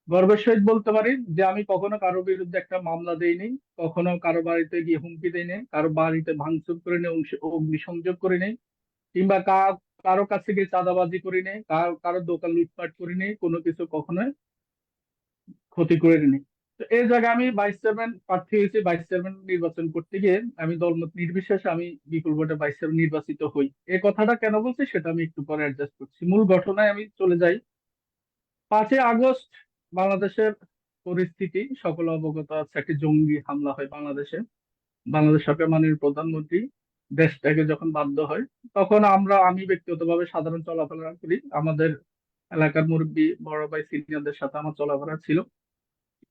গর্বের সহিত বলতে পারি যে আমি কখনো কারো বিরুদ্ধে একটা মামলা দেইনি, কখনো কারো বাড়িতে গিয়ে হুমকি দেইনি, কারো বাড়িতে ভাঙচুর করে নেই, অগ্নিসংযোগ করে নেই, কিংবা কারো কাছে গিয়ে চাঁদাবাজি করি নেই, কারো দোকান লুটপাট করি নেই, কোনো কিছু কখনোই ক্ষতি করে নেই। তো এই জায়গায় আমি ভাইস চেয়ারম্যান প্রার্থী হয়েছি। ভাইস চেয়ারম্যান নির্বাচন করতে গিয়ে আমি দলমত নির্বিশেষে আমি বিপুল ভোটে ভাইস চেয়ারম্যান নির্বাচিত হই। এই কথাটা কেন বলছি সেটা আমি একটু পরে অ্যাডজাস্ট করছি। মূল ঘটনায় আমি চলে যাই। 5ই আগস্ট বাংলাদেশের পরিস্থিতি সকল অবগত আছে, একটি জঙ্গি হামলা হয় বাংলাদেশে। বাংলাদেশ সরকার মাননীয় প্রধানমন্ত্রী দেশ ত্যাগে যখন বাধ্য হয়, তখন আমি ব্যক্তিগতভাবে সাধারণ চলাফেরা করি। আমাদের এলাকার মুরব্বী, বড় ভাই, সিনিয়রদের সাথে আমার চলাফেরা ছিল।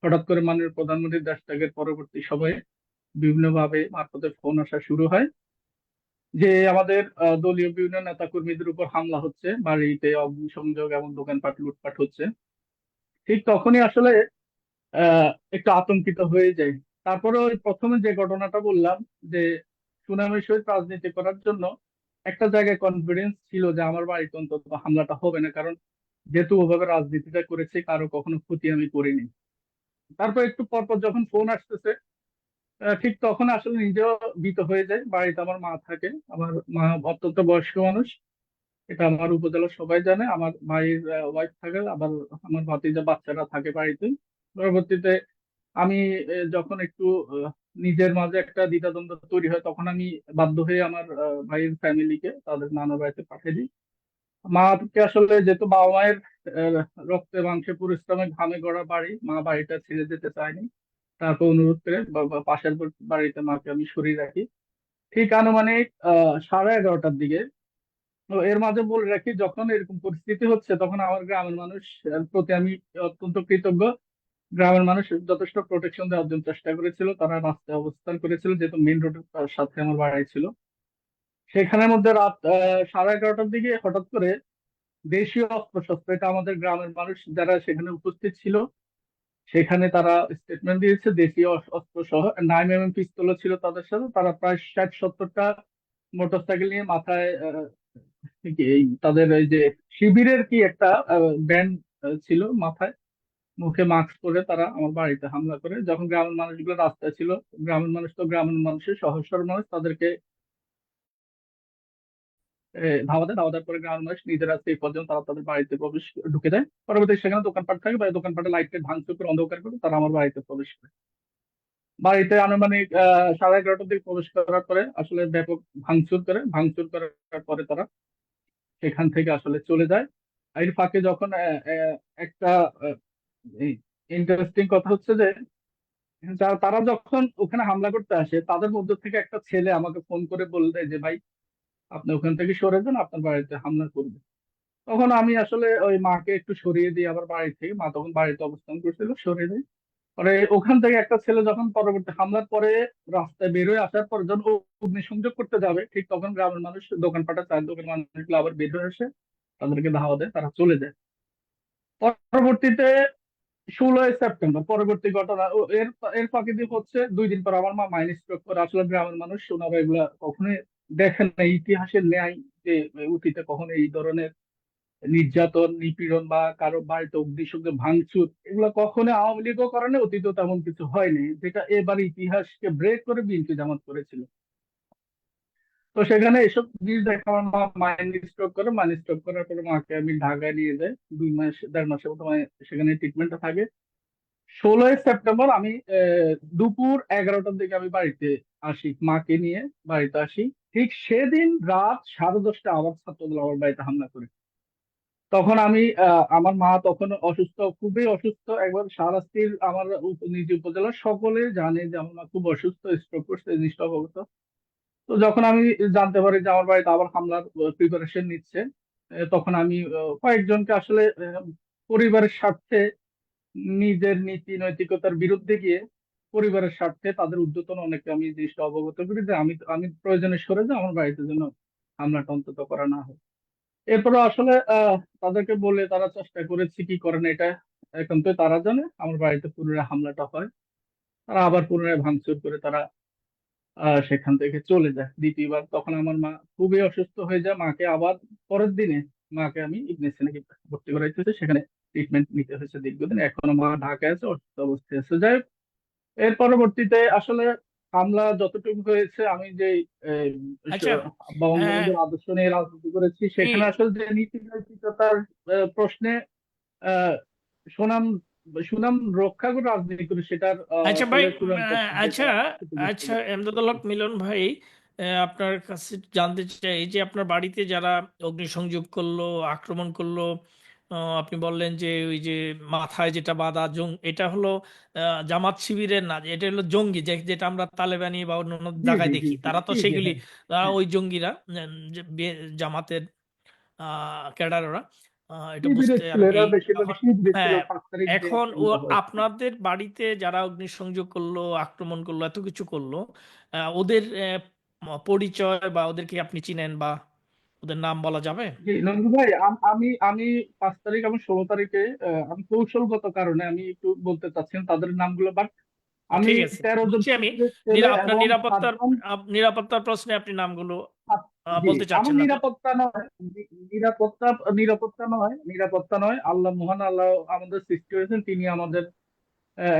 হঠাৎ করে মাননীয় প্রধানমন্ত্রী দেশ ত্যাগের পরবর্তী সময়ে বিভিন্ন ভাবে মারফতে ফোন আসা শুরু হয় যে আমাদের দলীয় বিভিন্ন নেতা কর্মীদের উপর হামলা হচ্ছে, বাড়িতে অগ্নিসংযোগ এবং দোকানপাট লুটপাট হচ্ছে। ঠিক তখনই আসলে একটু আতঙ্কিত হয়ে যায়। তারপরে ওই প্রথমে যে ঘটনাটা বললাম, যে সুনামের সহিত রাজনীতি করার জন্য একটা জায়গায় কনফিডেন্স ছিল যে আমার বাড়িতে অন্তত হামলাটা হবে না, কারণ যেহেতু ওভাবে রাজনীতিটা করেছি, কারো কখনো ক্ষতি আমি করিনি। তারপর একটু পরপর যখন ফোন আসতেছে, ঠিক তখন আসলে নিজেও ভীত হয়ে যায়। বাড়িতে আমার মা থাকে, আমার মা অত্যন্ত বয়স্ক মানুষ, এটা আমার উপজেলার সবাই জানে। আমার ভাইয়ের ওয়াইফ থাকে, আবার আমার ভাতিজা বাচ্চারা থাকে বাড়িতে। পরবর্তীতে আমি যখন একটু নিজের মাঝে একটা দ্বিধাদ্বন্দ্ব তৈরি হয়, তখন আমি বাধ্য হয়ে আমার ভাইয়ের ফ্যামিলিকে তাদের নানা বাড়িতে পাঠিয়ে দিই। মাকে আসলে, যেহেতু বাবা মায়ের আহ, রক্তে মাংসে পরিশ্রমে ঘামে গড়া বাড়ি, মা বাড়িটা ছেড়ে যেতে চায়নি। তারপর অনুরোধ করে পাশের বাড়িতে মাকে আমি সরিয়ে রাখি। ঠিক আনুমানিক 11:30টার দিকে। তো এর মাঝে বলে রাখি, যখন এরকম পরিস্থিতি হচ্ছে তখন আমার গ্রামের মানুষ প্রতি আমি অত্যন্ত কৃতজ্ঞ। গ্রামের মানুষ যথেষ্ট প্রোটেকশন দেওয়ার জন্য চেষ্টা করেছিল, তারা রাস্তায় অবস্থান করেছিল, যেহেতু মেইন রোডের সাথে আমার বাড়ি ছিল। সেখানের মধ্যে রাত 11:30টার দিকে হঠাৎ করে দেশীয় অস্ত্রশস্ত্র, এটা আমাদের গ্রামের মানুষ যারা সেখানে উপস্থিত ছিল সেখানে তারা স্টেটমেন্ট দিয়েছে, দেশীয় অস্ত্র সহ 9mm পিস্তলও ছিল তাদের সাথে। তারা প্রায় 60-70টা মোটরসাইকেল নিয়ে মাথায় কি তাদের এই যে শিবিরের কি একটা ব্যান্ড ছিল মাথায়, মুখে মাস্ক পরে তারা আমার বাড়িতে হামলা করে। যখন গ্রামের মানুষগুলো রাস্তায় ছিল, গ্রামের মানুষ তো গ্রামের মানুষের সহজ সরল মানুষ, তাদেরকে ধাওয়া দেয়। ধাওয়া দেওয়ার পরে গ্রামের মানুষ নিজেরা সেই পর্যন্ত তারা তাদের বাড়িতে ঢুকে যায়। পরবর্তী সেখানে দোকানপাট থাকে, বা দোকানপাটে লাইট টাইট ভাঙচুর করে অন্ধকার করে তারা আমার বাড়িতে প্রবেশ করে। বাড়িতে আনুমানিক 11:30টার দিকে প্রবেশ করার পরে আসলে ব্যাপক ভাঙচুর করার পরে তারা সেখান থেকে আসলে চলে যায়। এর ফাঁকে যখন একটা ইন্টারেস্টিং কথা হচ্ছে যে তারা যখন ওখানে হামলা করতে আসে, তাদের মধ্য থেকে একটা ছেলে আমাকে ফোন করে বললে যে ভাই, আপনি ওখান থেকে সরে যান, আপনার বাড়িতে হামলা করবে। তখন আমি আসলে ওই মাকে একটু সরিয়ে দিই আবার বাড়ি থেকে, মা তখন বাড়িতে অবস্থান করছিল, সরিয়ে দিই। পরে ওখান থেকে একটা ছেলে যখন পরবর্তী হামলার পরে রাস্তায় বেরোয় আসার পর যখন ও অগ্নিসংযোগ করতে যাবে, ঠিক তখন গ্রামের মানুষ, দোকানপাটের চায়ের দোকানের মানুষগুলো আবার বের হয়ে আসে, তাদেরকে ধাওয়া দেয়, তারা চলে যায়। পরবর্তীতে 16 সেপ্টেম্বর পরবর্তী ঘটনা এর এর ফাঁকে দিয়ে হচ্ছে 2 দিন পর আমার মা মাইন্ড স্ট্রোক করে। আসলে গ্রামের মানুষ ওনারা এগুলা কখনোই দেখেন না, ইতিহাসের ন্যায় যে অতীতে কখনো এই ধরনের নির্যাতন নিপীড়ন বা কারো বাড়িতে অগ্নিসংযোগ ভাঙচুর এগুলো কখনো আওয়ামী লীগও করে না, অতীতেও তেমন কিছু হয়নি, যেটা এবার ইতিহাসকে ব্রেক করে বিএনপি জামাত করেছিল। তো সেখানে এসব জিনিস দেখে আমার মা মাইন্ড স্ট্রোক করে। মাইন্ড স্ট্রোক করার পরে মাকে আমি ঢাকায় নিয়ে যাই, 2 মাস 1.5 মাসের মতো সেখানে ট্রিটমেন্টে থাকে। 16 সেপ্টেম্বর আমি দুপুর 11টার দিকে আমি বাড়িতে আসি, মাকে নিয়ে বাড়িতে আসি। ঠিক সেদিন রাত 10:30 আবার ছাত্রদল আমার বাড়িতে হামলা করে। তখন আমি আমার মা তখন অসুস্থ, খুবই অসুস্থ, একবার শাহরাস্তির আমার নিজ উপজেলার সকলে জানে যে আমার মা খুব অসুস্থ, স্ট্রোক করছে, এই জিনিসটা অবগত। তো যখন আমি জানতে পারি যে আমার বাড়িতে আবার হামলার প্রিপারেশন নিচ্ছে, তখন আমি কয়েকজনকে আসলে পরিবারের স্বার্থে, নিজের নীতি নৈতিকতার বিরুদ্ধে গিয়ে পরিবারের স্বার্থে তাদের ঊর্ধ্বতন অনেকে আমি এই জিনিসটা অবগত করি যে আমি আমি প্রয়োজনে সরে যে আমার বাড়িতে যেন হামলাটা অন্তত করা না হয়। এরপরে আসলে তাদেরকে বলে তারা চেষ্টা করেছে, কি করেন এটা একান্তই তারা জানে। আমার বাড়িতে পুনরায় হামলাটা হয়, তারা আবার পুনরায় ভাঙচুর করে তারা সেখান থেকে চলে যায় দ্বিতীয়বার। তখন আমার মা খুবই অসুস্থ হয়ে যায়, মাকে আবার পরের দিনে মাকে আমি ইবনে সিনাকে ভর্তি করাইতেছি, সেখানে ট্রিটমেন্ট নিতে হয়েছে দীর্ঘদিন। এখনো মা ঢাকায় আছে, অসুস্থ অবস্থায় আছে। যাই হোক, এর পরবর্তীতে আসলে হামলা যতটুকু হয়েছে, আমি যে আচ্ছা, আহ, বঙ্গবন্ধুর আদর্শ নিয়ে রাজনীতি করেছি, সেখানে কি- আসলে যে নীতি নৈতিকতার প্রশ্নে আহ, সুনাম সুনাম রক্ষা করে রাজনীতি করি, সেটার আচ্ছা ভাই, আসলে চূড়ান্ত আচ্ছা, পর্যায়ে উপস্থিত আচ্ছা, ছিল। এমদাদুল হক মিলন ভাই, আপনার কাছে জানতে চাই যে আপনার বাড়িতে যারা অগ্নিসংযোগ করলো, আক্রমণ করলো, আপনি বললেন যে ওই যে মাথায় যেটা বাঁধা এটা হলো জামাত শিবিরের না, এটা হলো জঙ্গি, যেটা আমরা তালেবানি বা অন্যান্য জি জি জায়গায় জি দেখি, জি তারা তো জি জি, সেগুলি, হ্যাঁ তারা হ্যাঁ। ওই জঙ্গিরা, জামাতের ক্যাডাররা, এটা বুঝতে শিবিরের আর ছিল, কি। এরা বেশিরভাগ তখন শিবিরের ছিল, হ্যাঁ, 5 তারিখ যে এখন হামলা হয়েছে। আপনাদের বাড়িতে যারা অগ্নিসংযোগ করলো, আক্রমণ করলো, এত কিছু করলো, ওদের পরিচয় বা ওদেরকে আপনি চিনেন বা ওদের নাম বলা যাবে? জি নন্দু ভাই, আমি আমি 5 তারিখ এবং 16 তারিখে আমি কৌশলগত কারণে আমি একটু বলতে চাচ্ছি না তাদের নামগুলো, বাট আমি ঠিক আছে, 13 জন বুঝছি আমি। শিবিরের ছেলে আপনার এবং নিরাপত্তার 7 জন। নিরাপত্তার প্রশ্নে আপনি নামগুলো জি, বলতে আমার চাচ্ছেন না তো? নিরাপত্তা নয়, নিরাপত্তা নিরাপত্তা নয়, আল্লাহ মহান আল্লাহ আমাদের সৃষ্টি করেছেন, তিনি আমাদের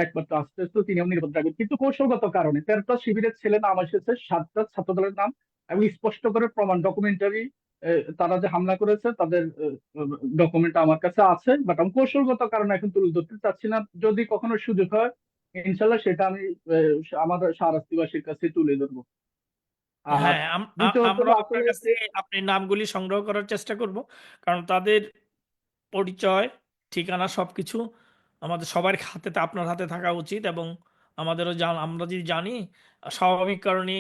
একমাত্র আশ্রয়, তো তিনি আমার নিরাপত্তা রাখবেন। কিন্তু কৌশলগত কারণে 13টা শিবিরের ছেলে নাম এসেছে, 7টা ছাত্রদলের নাম, এবং স্পষ্ট করে প্রমাণ ডকুমেন্টারি, তারা যে হামলা করেছে তাদের ডকুমেন্ট আমার কাছে আছে, বাট আমি কৌশলগত কারণে এখন তুলে ধরতে চাচ্ছি না। যদি কখনো সুযোগ হয় ইনশাল্লাহ সেটা আমি আমাদের শাহরাস্তিবাসীর কাছে তুলে ধরবো। আর হ্যাঁ, দ্বিতীয়ত আমরাও আপনার আসলে কাছে আপনি নামগুলি সংগ্রহ করার চেষ্টা করব, কারণ তাদের পরিচয়, ঠিকানা সবকিছু আমাদের সবার হাতে, আপনার হাতে থাকা উচিত। এবং আমাদেরও আমরা যদি জানি, স্বাভাবিক কারণে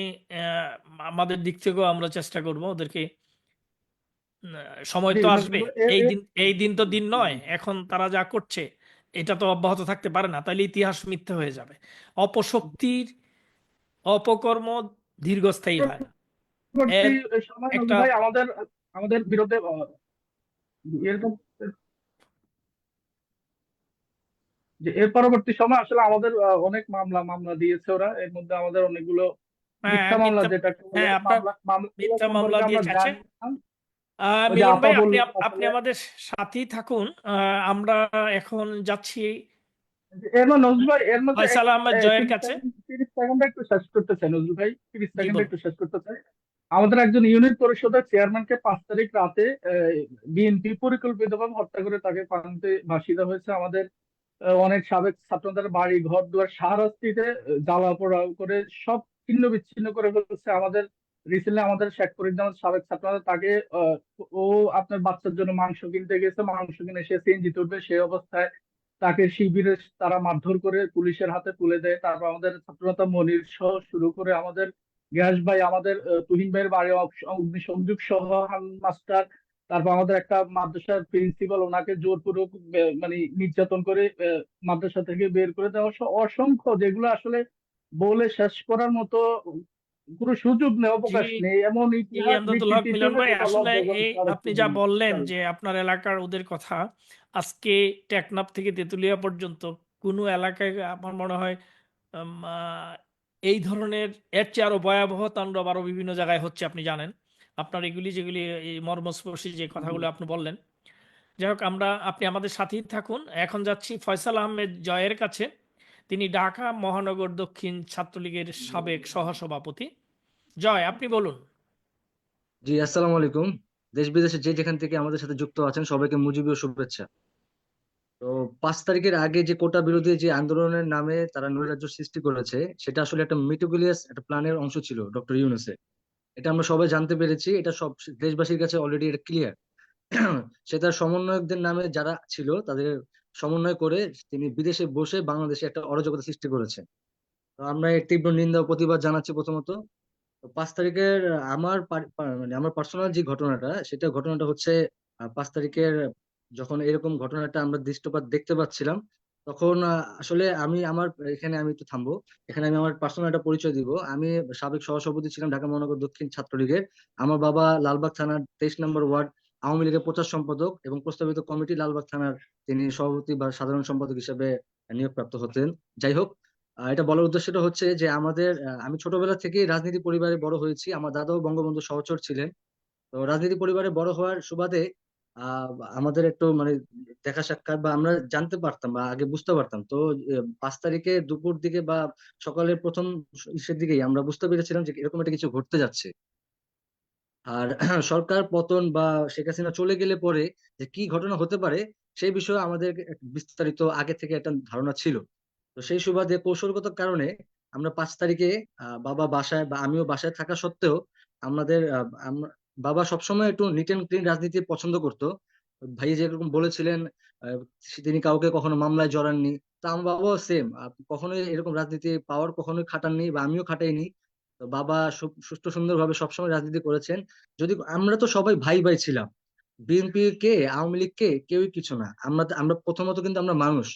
আমাদের দিক থেকেও আমরা চেষ্টা করব ওদেরকে। সময় জি তো আসবে, নজরুল ভাই, এই দিন তো দিন জি, নয়, এখন তারা যা করছে এটা তো অব্যাহত থাকতে পারে না, তাইলে ইতিহাস মিথ্যে হয়ে যাবে। অপশক্তির অপকর্ম দীর্ঘস্থায়ী হয় না। পরবর্তী এর সময় একটা নজরুল ভাই আমাদের আমাদের বিরুদ্ধে এরকম এর পরবর্তী সময় আসলে আমাদের অনেক মামলা দিয়েছে ওরা। এর মধ্যে আমাদের অনেকগুলো মিথ্যা মামলা, মিথ্যা, যেটাকে বলে হ্যাঁ, আপনার মামলাগুলো মিথ্যা মামলা সম্পর্কে আমরা দিয়েছে। আচ্ছা, জানি না। ওই যে মিলন আপা ভাই, আপনি বললেন আপনি আসলে, আমাদের সাথেই থাকুন। আমরা এখন যাচ্ছি এর মধ্যে নজরুল ভাই, এর মধ্যে ফয়সাল আহমেদ জয়ের 30 কাছে। সেকেন্ড 30 সেকেন্ড একটু শেষ করতে চাই নজরুল ভাই, তিরিশ জি, সেকেন্ড বলুন। একটু শেষ করতে চাই। আমাদের একজন ইউনিট পরিষদের চেয়ারম্যানকে 5 তারিখ রাতে বিএনপি পরিকল্পিতভাবে হত্যা করে তাকে পানিতে ভাসিয়ে দেওয়া হয়েছে। আমাদের অনেক সাবেক ছাত্রদের বাড়ি ঘর দুয়ার শাহরাস্তিতে জ্বালা পোড়া করে সব ছিন্ন বিচ্ছিন্ন করে ফেলছে। আমাদের রিসেন্টলি আমাদের শেখ ফরিদুজ্জামান সাবেক ছাত্ররা তাকে আহ, ও আপনার বাচ্চার জন্য মাংস কিনতে গেছে, মাংস কিনে সে সিএনজি তুলবে সেই অবস্থায় তাকে শিবিরে তারা মারধর করে পুলিশের হাতে তুলে দেয়। তারপর আমাদের ছাত্রনেতা মনির সহ শুরু করে আমাদের গ্যাস ভাই, আমাদের তুহিন ভাইয়ের বাড়ি অগ্নিসংযোগ সহ মাস্টার, তারপর আমাদের একটা মাদ্রাসার প্রিন্সিপাল, ওনাকে জোরপূর্বক মানে নির্যাতন করে মাদ্রাসা থেকে বের করে দেওয়া, অসংখ্য, যেগুলো আসলে বলে শেষ করার মতো কোনো সুযোগ নেই, জি, অবকাশ নেই, এমন জি, ইতিহাস আমদাদুল হক বিকৃতি মিলন হিসেবে ভাই, এটা আসলে লজ্জাজনক এই আর আপনি একটু যা বলি। বললেন যে আপনার এলাকার ওদের কথা, আজকে টেকনাফ থেকে তেঁতুলিয়া পর্যন্ত কোনো এলাকায় আমার মনে হয় উম, আহ, এই ধরনের এর চেয়ে আরো ভয়াবহ তাণ্ডব আরো বিভিন্ন জায়গায় হচ্ছে, আপনি জানেন। আপনার এগুলি যেগুলি এই মর্মস্পর্শী যে কথাগুলো আপনি বললেন, যাই হোক, আপনি আমাদের সাথেই থাকুন। এখন যাচ্ছি ফয়সাল আহমেদ জয়ের কাছে। তিনি ঢাকা মহানগর দক্ষিণ ছাত্রলীগের সাবেক সহসভাপতি। জয়, আপনি বলুন। জি, আসসালামু আলাইকুম। দেশ বিদেশে যে যেখান থেকে আমাদের সাথে যুক্ত আছেন সবাইকে মুজিবীয় শুভেচ্ছা। তো 5 তারিখের আগে যে কোটা বিরোধী যে আন্দোলনের নামে তারা নৈরাজ্য সৃষ্টি করেছে, সেটা আসলে একটা মেটিকুলিয়াস একটা প্ল্যানের অংশ ছিল ডক্টর ইউনূসের। এটা আমরা সবাই জানতে পেরেছি, এটা সব দেশবাসীর কাছে অলরেডি এটা ক্লিয়ার। সে তার সমন্বয়কদের নামে যারা ছিল তাদের সমন্বয় করে তিনি বিদেশে বসে বাংলাদেশে একটা অরাজকতা সৃষ্টি করেছে। তো আমরা এর তীব্র নিন্দা ও প্রতিবাদ জানাচ্ছি প্রথমত। তো 5 তারিখের আমার মানে আমার পার্সোনাল যে ঘটনাটা, সেটা ঘটনাটা হচ্ছে 5 তারিখের যখন এরকম ঘটনাটা আমরা দৃশ্যপাত দেখতে পাচ্ছিলাম, তখন আসলে আমি একটু থামবো। এখানে আমি আমার পার্সোনাল একটা পরিচয় দিব। আমি সাবেক সহসভাপতি ছিলাম ঢাকা মহানগর দক্ষিণ ছাত্রলীগের। আমার বাবা লালবাগ থানার 23 নম্বর ওয়ার্ড আওয়ামী লীগের প্রচার সম্পাদক এবং প্রস্তাবিত কমিটি লালবাগ থানার তিনি সভাপতি বা সাধারণ সম্পাদক হিসেবে নিয়োগপ্রাপ্ত হতেন। যাই হোক, এটা বলার উদ্দেশ্যটা হচ্ছে যে আমি ছোটবেলা থেকেই রাজনীতি পরিবারে বড় হয়েছি। আমার দাদাও বঙ্গবন্ধু সহচর ছিলেন। তো রাজনীতি পরিবারে বড় হওয়ার সুবাদে আহ আমাদের একটু মানে দেখা সাক্ষাৎ বা আমরা জানতে পারতাম বা আগে বুঝতে পারতাম। তো 5 তারিখে দুপুর দিকে বা সকালের প্রথম ইসের দিকেই আমরা বুঝতে পেরেছিলাম যে এরকম একটা কিছু ঘটতে যাচ্ছে। আর সরকার পতন বা শেখ হাসিনা চলে গেলে পরে যে কি ঘটনা হতে পারে, সেই বিষয়ে আমাদের একটা বিস্তারিত আগে থেকে একটা ধারণা ছিল। তো সেই সুবাদে কৌশলগত কারণে আমরা 5 তারিখে বাবা বাসায় বা আমিও বাসায় থাকা সত্ত্বেও বাবা সবসময় একটু নিট এন্ড ক্লিন রাজনীতি পছন্দ করতো। ভাই যেরকম বলেছিলেন, আহ, তিনি কাউকে কখনো মামলায় জড়াননি। তা আমার বাবাও সেম, কখনোই এরকম রাজনীতি পাওয়ার কখনোই খাটাননি বা আমিও খাটাইনি। তো বাবা সুষ্ঠু সুন্দরভাবে সবসময় রাজনীতি করেছেন। যদি আমরা তো সবাই ভাই ভাই ছিলাম, বিএনপি কে আওয়ামী লীগ কে কেউই কিছু না। আমরা আমরা প্রথমত কিন্তু আমরা মানুষ,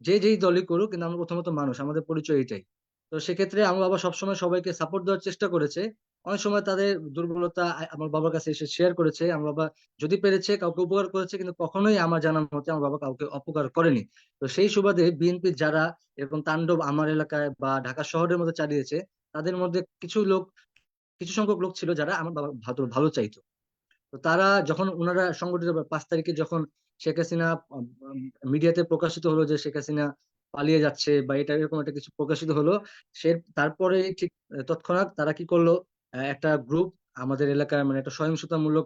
যে যেই দলই করুক, কিন্তু আমরা প্রথমত মানুষ, আমাদের পরিচয় এটাই। তো সেক্ষেত্রে আমার বাবা সবসময় সবাইকে সাপোর্ট দেওয়ার চেষ্টা করেছে। অনেক সময় তাদের দুর্বলতা আমার বাবার কাছে এসে শেয়ার করেছে। আমার বাবা যদি পেরেছে কাউকে উপকার করেছে, কিন্তু কখনোই আমার জানার মতে আমার বাবা কাউকে অপকার করেনি। তো সেই সুবাদে বিএনপির যারা এরকম তাণ্ডব আমার এলাকায় বা ঢাকা শহরের মধ্যে চালিয়েছে, তাদের মধ্যে কিছু সংখ্যক লোক ছিল যারা আমার বাবা ভালো ভালো চাইতো। তো তারা যখন ওনারা সংগঠিত 5 তারিখে যখন শেখ হাসিনা মিডিয়াতে প্রকাশিত হলো যে শেখ হাসিনা পালিয়ে যাচ্ছে বা এটা এরকম একটা কিছু প্রকাশিত হলো, সে তারপরে ঠিক তৎক্ষণাৎ তারা কি করলো, একটা গ্রুপ আমাদের এলাকায় মানে একটা সহিংসতামূলক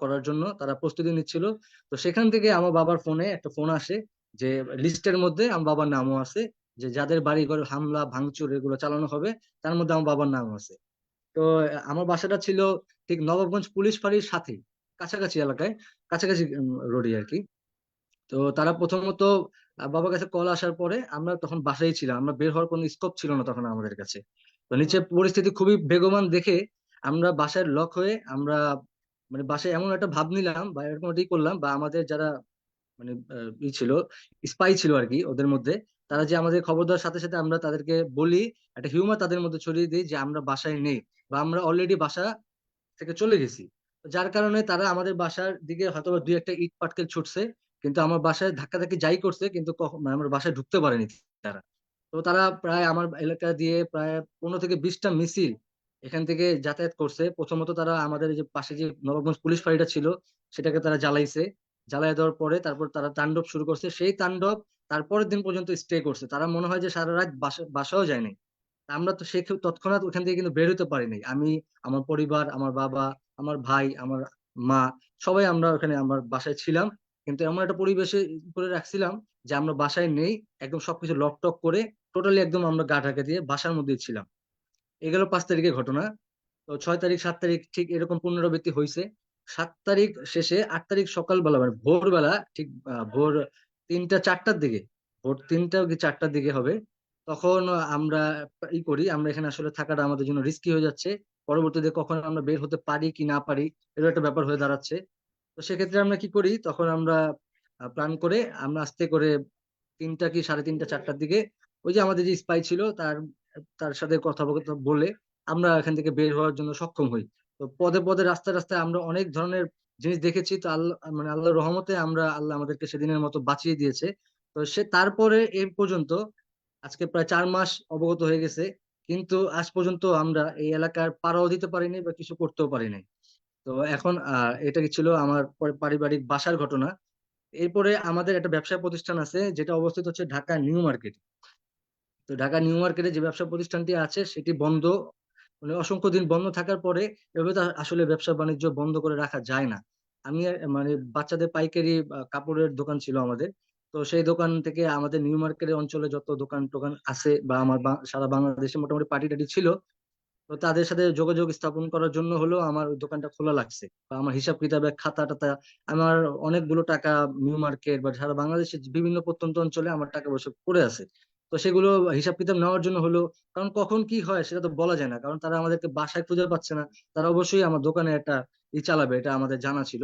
করার জন্য তারা প্রস্তুতি নিচ্ছিল। তো সেখান থেকে আমার বাবার ফোনে একটা ফোন আসে যে লিস্টের মধ্যে আমার বাবার নামও আছে, যে যাদের বাড়ি ঘর হামলা ভাঙচুর এগুলো চালানো হবে, তার মধ্যে আমার বাবার নাম আছে। তো আমার বাসাটা ছিল ঠিক নবাবগঞ্জ পুলিশ ফাঁড়ির সাথে, কাছাকাছি এলাকায়, কাছাকাছি রোডে আর কি। তো তারা প্রথমত বাবার কাছে কল আসার পরে আমরা তখন বাসায় ছিলাম, আমরা বের হওয়ার কোনো স্কোপ ছিল না তখন আমাদের কাছে। তো নিচে পরিস্থিতি খুবই বেগবান দেখে আমরা বাসায় লক হয়ে আমরা মানে বাসায় এমন একটা ভাব নিলাম বা এরকম একটা করলাম, বা আমাদের যারা মানে ছিল স্পাই ছিল আর কি ওদের মধ্যে, তারা যে আমাদের খবর দেওয়ার সাথে সাথে আমরা তাদেরকে বলি, একটা হিউমার তাদের মধ্যে ছড়িয়ে দিই যে আমরা বাসায় নেই বা আমরা অলরেডি বাসা থেকে চলে গেছি। তো যার কারণে তারা আমাদের বাসার দিকে হয়তো বা দুই একটা ইট পাটকেল ছুটছে, কিন্তু আমার বাসায় ধাক্কাধাক্কি যাই করছে কিন্তু মানে আমার বাসায় ঢুকতে পারেনি তারা। তো তারা প্রায় আমার এলাকা দিয়ে প্রায় 15 থেকে 20টা মিছিল এখান থেকে যাতায়াত করছে। প্রথমত তারা আমাদের এই যে পাশে যে নবাবগঞ্জ পুলিশ ফাঁড়িটা ছিল, সেটাকে তারা জ্বালাইছে। জ্বালাই দেওয়ার পরে তারপর তারা তাণ্ডব শুরু করছে। সেই তাণ্ডব তারপরের দিন পর্যন্ত স্টে করছে। তারা মনে হয় যে সারা রাত বাসাও যায়নি। আমরা তো সে তৎক্ষণাৎ ওখান থেকে কিন্তু বের হতে পারিনি। আমি, আমার পরিবার, আমার বাবা, আমার ভাই, আমার মা, সবাই আমরা ওখানে আমার বাসায় ছিলাম। কিন্তু এমন একটা পরিবেশে করে রাখছিলাম যে আমরা বাসায় নেই, একদম সবকিছু লক টক করে টোটালি একদম আমরা গা ঢাকা দিয়ে বাসার মধ্যেই ছিলাম। এগুলো 5 তারিখের ঘটনা। তো 6 তারিখ 7 তারিখ ঠিক এরকম পুনরাবৃত্তি হয়েছে। 7 তারিখ শেষে 8 তারিখ সকালবেলা মানে ভোরবেলা ঠিক ভোর 3টা 4টার দিকে, ভোর 3টা কি 4টার দিকে হবে, তখন আমরা আমরা এখানে আসলে থাকাটা আমাদের জন্য রিস্কি হয়ে যাচ্ছে। পরবর্তীতে কখন আমরা বের হতে পারি কি না পারি, এরকম একটা ব্যাপার হয়ে দাঁড়াচ্ছে। তো সেক্ষেত্রে আমরা কি করি, তখন আমরা প্ল্যান করে আমরা আস্তে করে 3টা কি 3:30 4টার দিকে ওই যে আমাদের যে স্পাই ছিল তার তার সাথে কথাবার্তা বলে আমরা এখান থেকে বের হওয়ার জন্য সক্ষম হই। তো পদে পদে রাস্তায় রাস্তায় আমরা অনেক ধরনের জিনিস দেখেছি। তো আল্লাহ মানে আল্লাহর রহমতে আল্লাহ আমাদেরকে সেদিনের মতো বাঁচিয়ে দিয়েছে। তো তারপরে এই পর্যন্ত আজকে প্রায় 4 মাস অবগত হয়ে গেছে, কিন্তু আজ পর্যন্ত আমরা এই এলাকার পাড়াও দিতে পারিনি বা কিছু করতেও পারিনি। তো এখন এটা কি ছিল আমার পারিবারিক বাসার ঘটনা। এরপরে আমাদের একটা ব্যবসা প্রতিষ্ঠান আছে যেটা অবস্থিত হচ্ছে ঢাকা নিউ মার্কেট। তো ঢাকা নিউ মার্কেটে যে ব্যবসা প্রতিষ্ঠানটি আছে সেটি বন্ধ, মানে অসংখ্য দিন বন্ধ থাকার পরে এভাবে তো আসলে ব্যবসা বাণিজ্য বন্ধ করে রাখা যায় না। আমি মানে বাচ্চাদের পাইকারি কাপড়ের দোকান ছিল আমাদের। তো সেই দোকান থেকে আমাদের নিউ মার্কেটের অঞ্চলে যত দোকান টোকান আছে বা আমার সারা বাংলাদেশে মোটামুটি পার্টি টাটি ছিল, তো তাদের সাথে যোগাযোগ স্থাপন করার জন্য হলো আমার ওই দোকানটা খোলা লাগছে, বা আমার হিসাব কিতাবে খাতা টাতা আমার অনেকগুলো টাকা নিউ মার্কেট বা সারা বাংলাদেশের বিভিন্ন প্রত্যন্ত অঞ্চলে আমার টাকা পয়সা পড়ে আছে। তো সেগুলো হিসাব কিতাব নেওয়ার জন্য হলো, কারণ কখন কি হয় সেটা তো বলা যায় না, কারণ তারা আমাদেরকে বাসায় খুঁজে পাচ্ছে না। তারা অবশ্যই আমার দোকানে একটা চালাবে, এটা আমাদের জানা ছিল।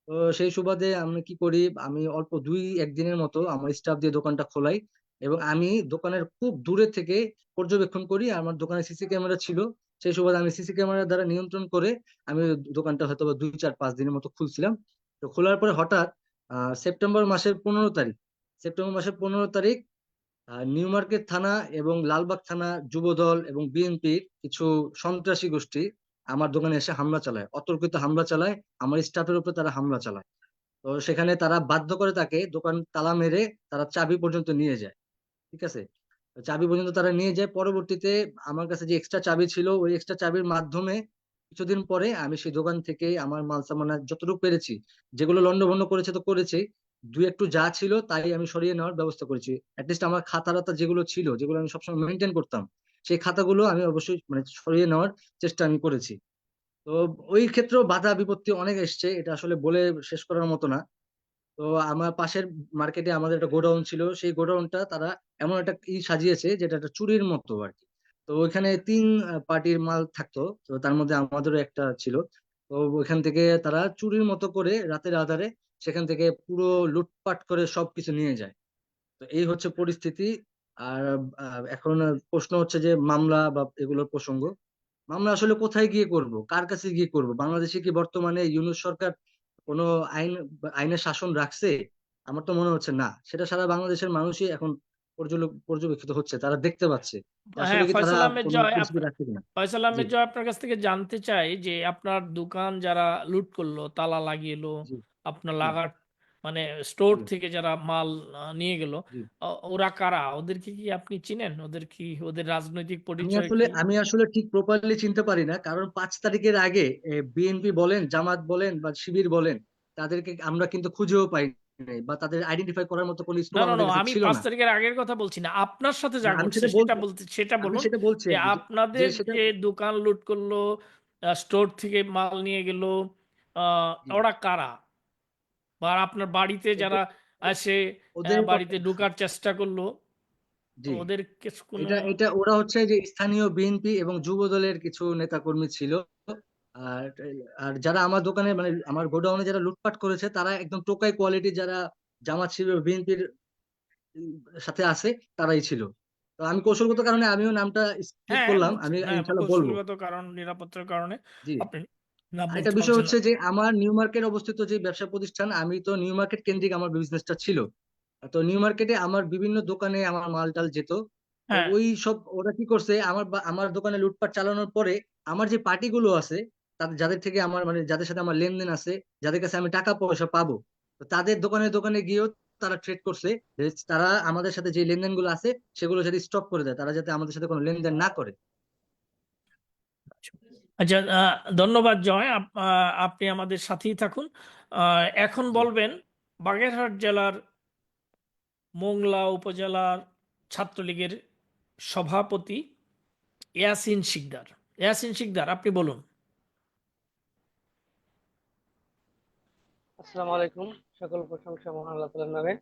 তো সেই সুবাদে আমি কি করি, আমি অল্প 2-1 দিনের মতো আমার স্টাফ দিয়ে দোকানটা খোলাই, এবং আমি দোকানের খুব দূরে থেকে পর্যবেক্ষণ করি। আমার দোকানে সিসি ক্যামেরা ছিল, সেই সুবাদে আমি সিসি ক্যামেরার দ্বারা নিয়ন্ত্রণ করে আমি দোকানটা হয়তো বা 2-4-5 দিনের মতো খুলছিলাম। তো খোলার পরে হঠাৎ সেপ্টেম্বর মাসের 15 তারিখ, নিউ মার্কেট থানা এবং লালবাগ থানা যুবদল এবং বিএনপির কিছু সন্ত্রাসী গোষ্ঠী আমার দোকানে এসে হামলা চালায়, অতর্কিত হামলা চালায়। আমার স্টাফের উপর তারা হামলা চালায়। তো সেখানে তারা বাধ্য করে তাকে দোকান তালা মেরে তারা চাবি পর্যন্ত নিয়ে যায়। ঠিক আছে, তো চাবি পর্যন্ত তারা নিয়ে যায়। পরবর্তীতে আমার কাছে যে এক্সট্রা চাবি ছিল, ওই এক্সট্রা চাবির মাধ্যমে কিছুদিন পরে আমি সেই দোকান থেকে আমার মাল সামানা যতটুকু পেরেছি, যেগুলো লন্ডভন্ড করেছে তো করেছে, দুই একটু যা ছিল তাই আমি সরিয়ে নেওয়ার ব্যবস্থা করেছি। অ্যাটলিস্ট আমার খাতা টাতা যেগুলো ছিল, যেগুলো আমি সবসময় মেনটেন করতাম, সেই খাতাগুলো আমি অবশ্যই মানে সরিয়ে নেওয়ার চেষ্টা আমি করেছি। তো ওই ক্ষেত্রেও বাধা বিপত্তি অনেক এসছে, এটা আসলে বলে শেষ করার মতো না। তো আমার পাশের মার্কেটে আমাদের একটা গোডাউন ছিল, সেই গোডাউনটা তারা এমন একটা সাজিয়েছে যেটা একটা চুরির মতো আর কি। তো ওইখানে 3 পার্টির মাল থাকতো, তো তার মধ্যে আমাদেরও একটা ছিল। তো ওইখান থেকে তারা চুরির মতো করে রাতের আধারে সেখান থেকে পুরো লুটপাট করে সবকিছু নিয়ে যায়। তো এই হচ্ছে পরিস্থিতি। আর এখন প্রশ্ন হচ্ছে যে মামলা বা এগুলোর প্রসঙ্গ, আমরা আসলে কোথায় গিয়ে করব, কার কাছে গিয়ে করব? বাংলাদেশে কি বর্তমানে ইউনূস সরকার কোনো আইন আইনের শাসন রাখছে? আমার তো মনে হচ্ছে না। সেটা সারা বাংলাদেশের মানুষই এখন পর্যবেক্ষিত হচ্ছে, তারা দেখতে পাচ্ছে যে আসলে হ্যাঁ, কি তারা ফয়সাল আহমেদ কোনো জয়, পরিস্থিতি রাখছে কিনা। ফয়সাল জি, আহমেদ জয়, আপনার কাছ থেকে জানতে চাই যে আপনার দোকান যারা লুট করলো, তালা লাগিয়ে জি, আপনার জি, লাগার মানে স্টোর জি, থেকে যারা মাল নিয়ে গেল, জি। ওরা কারা? ওদেরকে কি আপনি চিনেন? ওদের রাজনৈতিক আমি পরিচয় আসলে কি? আমি আসলে ঠিক প্রপারলি চিনতে পারি না, কারণ 5 তারিখের আগে বিএনপি বলেন, জামাত বলেন বা শিবির বলেন, তাদেরকে আমরা কিন্তু খুঁজেও পাই নাই, বা তাদের আইডেন্টিফাই করার মতো কোনো না, স্কোপ না, না, আমাদের কাছে আমি ছিল পাঁচ না। তারিখের আগের কথা বলছি না, আপনার সাথে যা না, আমি ঘটছে সেটা সেটা বলতে বলতে, সেটা আমি বলুন সেটা বলছি যে আর কি, যে আপনাদের সেটা যে দোকান লুট করলো, স্টোর থেকে মাল নিয়ে গেল, জি, ওরা কারা? বা আপনার বাড়িতে যারা ওদের আসে, ওদের বাড়িতে ঢোকার চেষ্টা করলো, জি, ওদের কিছু কোনো? এটা এটা ওরা হচ্ছে যে স্থানীয় বিএনপি এবং যুব দলের কিছু নেতাকর্মী ছিল। আর আর যারা আমার দোকানে মানে আমার গোডাউনে যারা লুটপাট করেছে, তারা একদম টোকাই কোয়ালিটি, যারা জামাত শিবির বিএনপির সাথে আছে, তারাই ছিল। তো আমি কৌশলগত কারণে আমিও নামটা স্কিপ হ্যাঁ, করলাম, বুঝছি। আমি হ্যাঁ, ইনশাল্লাহ বলবো। কৌশলগত কারণ, নিরাপত্তার কারণে জি। আপনি নাম আরেকটা বলতে বিষয় পারছেন না। হচ্ছে যে আমার নিউ মার্কেট অবস্থিত যে ব্যবসা প্রতিষ্ঠান, আমি তো নিউ মার্কেট কেন্দ্রিক আমার বিজনেসটা ছিল। তো নিউ মার্কেটে আমার বিভিন্ন দোকানে আমার মাল টাল যেত। তো হ্যাঁ, ওই সব ওরা কি করছে, আমার দোকানে লুটপাট চালানোর পরে আমার যে পার্টিগুলো আছে, তাদের যাদের থেকে আমার মানে যাদের সাথে আমার লেনদেন আছে, যাদের কাছে আমি টাকা পয়সা পাবো, তো তাদের দোকানে দোকানে গিয়েও তারা ট্রেড করছে যে তারা আমাদের সাথে যে লেনদেন গুলো আছে সেগুলো যাতে স্টপ করে দেয়, তারা যাতে আমাদের সাথে কোনো লেনদেন না করে। আচ্ছা, ধন্যবাদ জয়, আপনি আমাদের সাথেই থাকুন। এখন জি, বলবেন বাগেরহাট জেলার মোংলা উপজেলার ছাত্রলীগের সভাপতি ইয়াসিন শিকদার। ইয়াসিন শিকদার, আপনি বলুন। আসসালামু আলাইকুম। সকল প্রশংসা মহান আল্লাহ তাআলার নামে।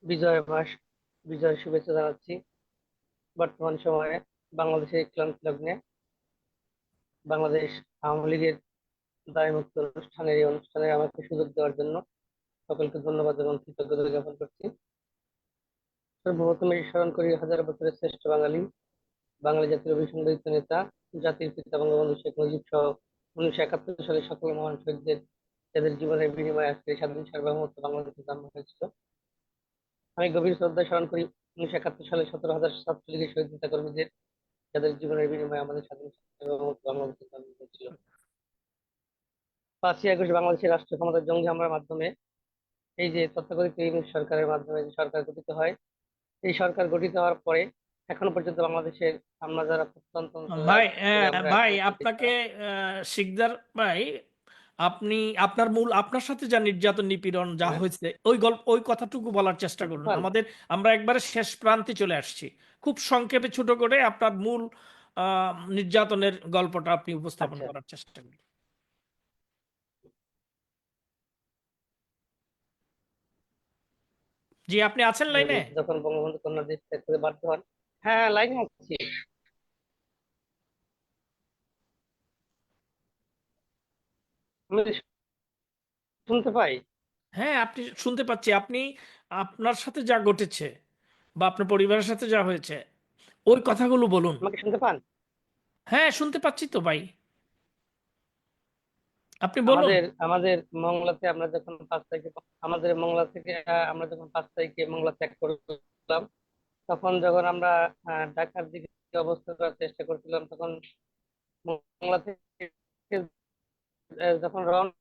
বিজয় মাস, বিজয় শুভেচ্ছা জানাচ্ছি। বর্তমান সময়ে বাংলাদেশের ক্লান্তি লগ্নে বাংলাদেশ আওয়ামী লীগের দায়মুক্ত অনুষ্ঠানের এই অনুষ্ঠানে আমাকে সুযোগ দেওয়ার জন্য সকলকে ধন্যবাদ এবং কৃতজ্ঞতা জ্ঞাপন করছি। সর্বপ্রথমে স্মরণ করি হাজার বছরের শ্রেষ্ঠ বাঙালি বাঙালি জাতির অভিসংবাদিত নেতা, জাতির পিতা বঙ্গবন্ধু শেখ মুজিব সহ 1971 সালে সকল মহান শহীদদের, যাদের জীবনের বিনিময়ে আজকে এই স্বাধীন সার্বভৌমত্ব বাংলাদেশে জন্ম হয়েছিল। আমি গভীর শ্রদ্ধা স্মরণ করি 1971 সালে 17,000 ছাত্রলীগের শহীদ নেতা কর্মীদের, যাদের জীবনের বিনিময়ে আমাদের স্বাধীন সার্বভৌমত্ব বাংলাদেশে জন্ম হয়েছিল। 5ই আগস্ট বাংলাদেশের রাষ্ট্র ক্ষমতার জঙ্গি হামলার মাধ্যমে, এই যে তথাকথিত ইউনূস সরকারের মাধ্যমে যে সরকার গঠিত হয়, এই সরকার গঠিত হওয়ার পরে এখনো পর্যন্ত বাংলাদেশের আমরা যারা প্রত্যন্তরে ভাই আমরা ভাই এখনো আপনাকে শিকদার ভাই, আপনি আপনার সাথে যা নির্যাতন নিপীড়ন যা হ্যাঁ, হয়েছে ওই কথাটুকু বলার চেষ্টা করুন। বুঝতে আমরা একবারে শেষ প্রান্তে চলে আসছি। খুব সংক্ষেপে ছোট করে আপনার মূল নির্যাতনের গল্পটা আপনি উপস্থাপন আচ্ছা, করার চেষ্টা করুন। জি, আপনি আছেন লাইনে? যখন বঙ্গবন্ধু কন্যা দেশ ত্যাগ করে বাধ্য হন। হ্যাঁ, হ্যাঁ, লাইনে আছি। আমি শুনতে পাই। হ্যাঁ, আপনি শুনতে পাচ্ছি। আপনার সাথে যা ঘটেছে বা আপনার পরিবারের সাথে যা হয়েছে ওই কথাগুলো বলুন। আমাকে শুনতে পান? হ্যাঁ, শুনতে পাচ্ছি তো ভাই, আপনি বলুন। আমাদের আমাদের মংলাতে আমরা যখন 5 তারিখে, আমাদের মংলা থেকে আমরা যখন 5 তারিখে মংলা ত্যাগ করলাম, তখন যখন আমরা ঢাকার দিকে অবস্থান করার চেষ্টা করছিলাম, তখন মংলা থেকে যখন রওনা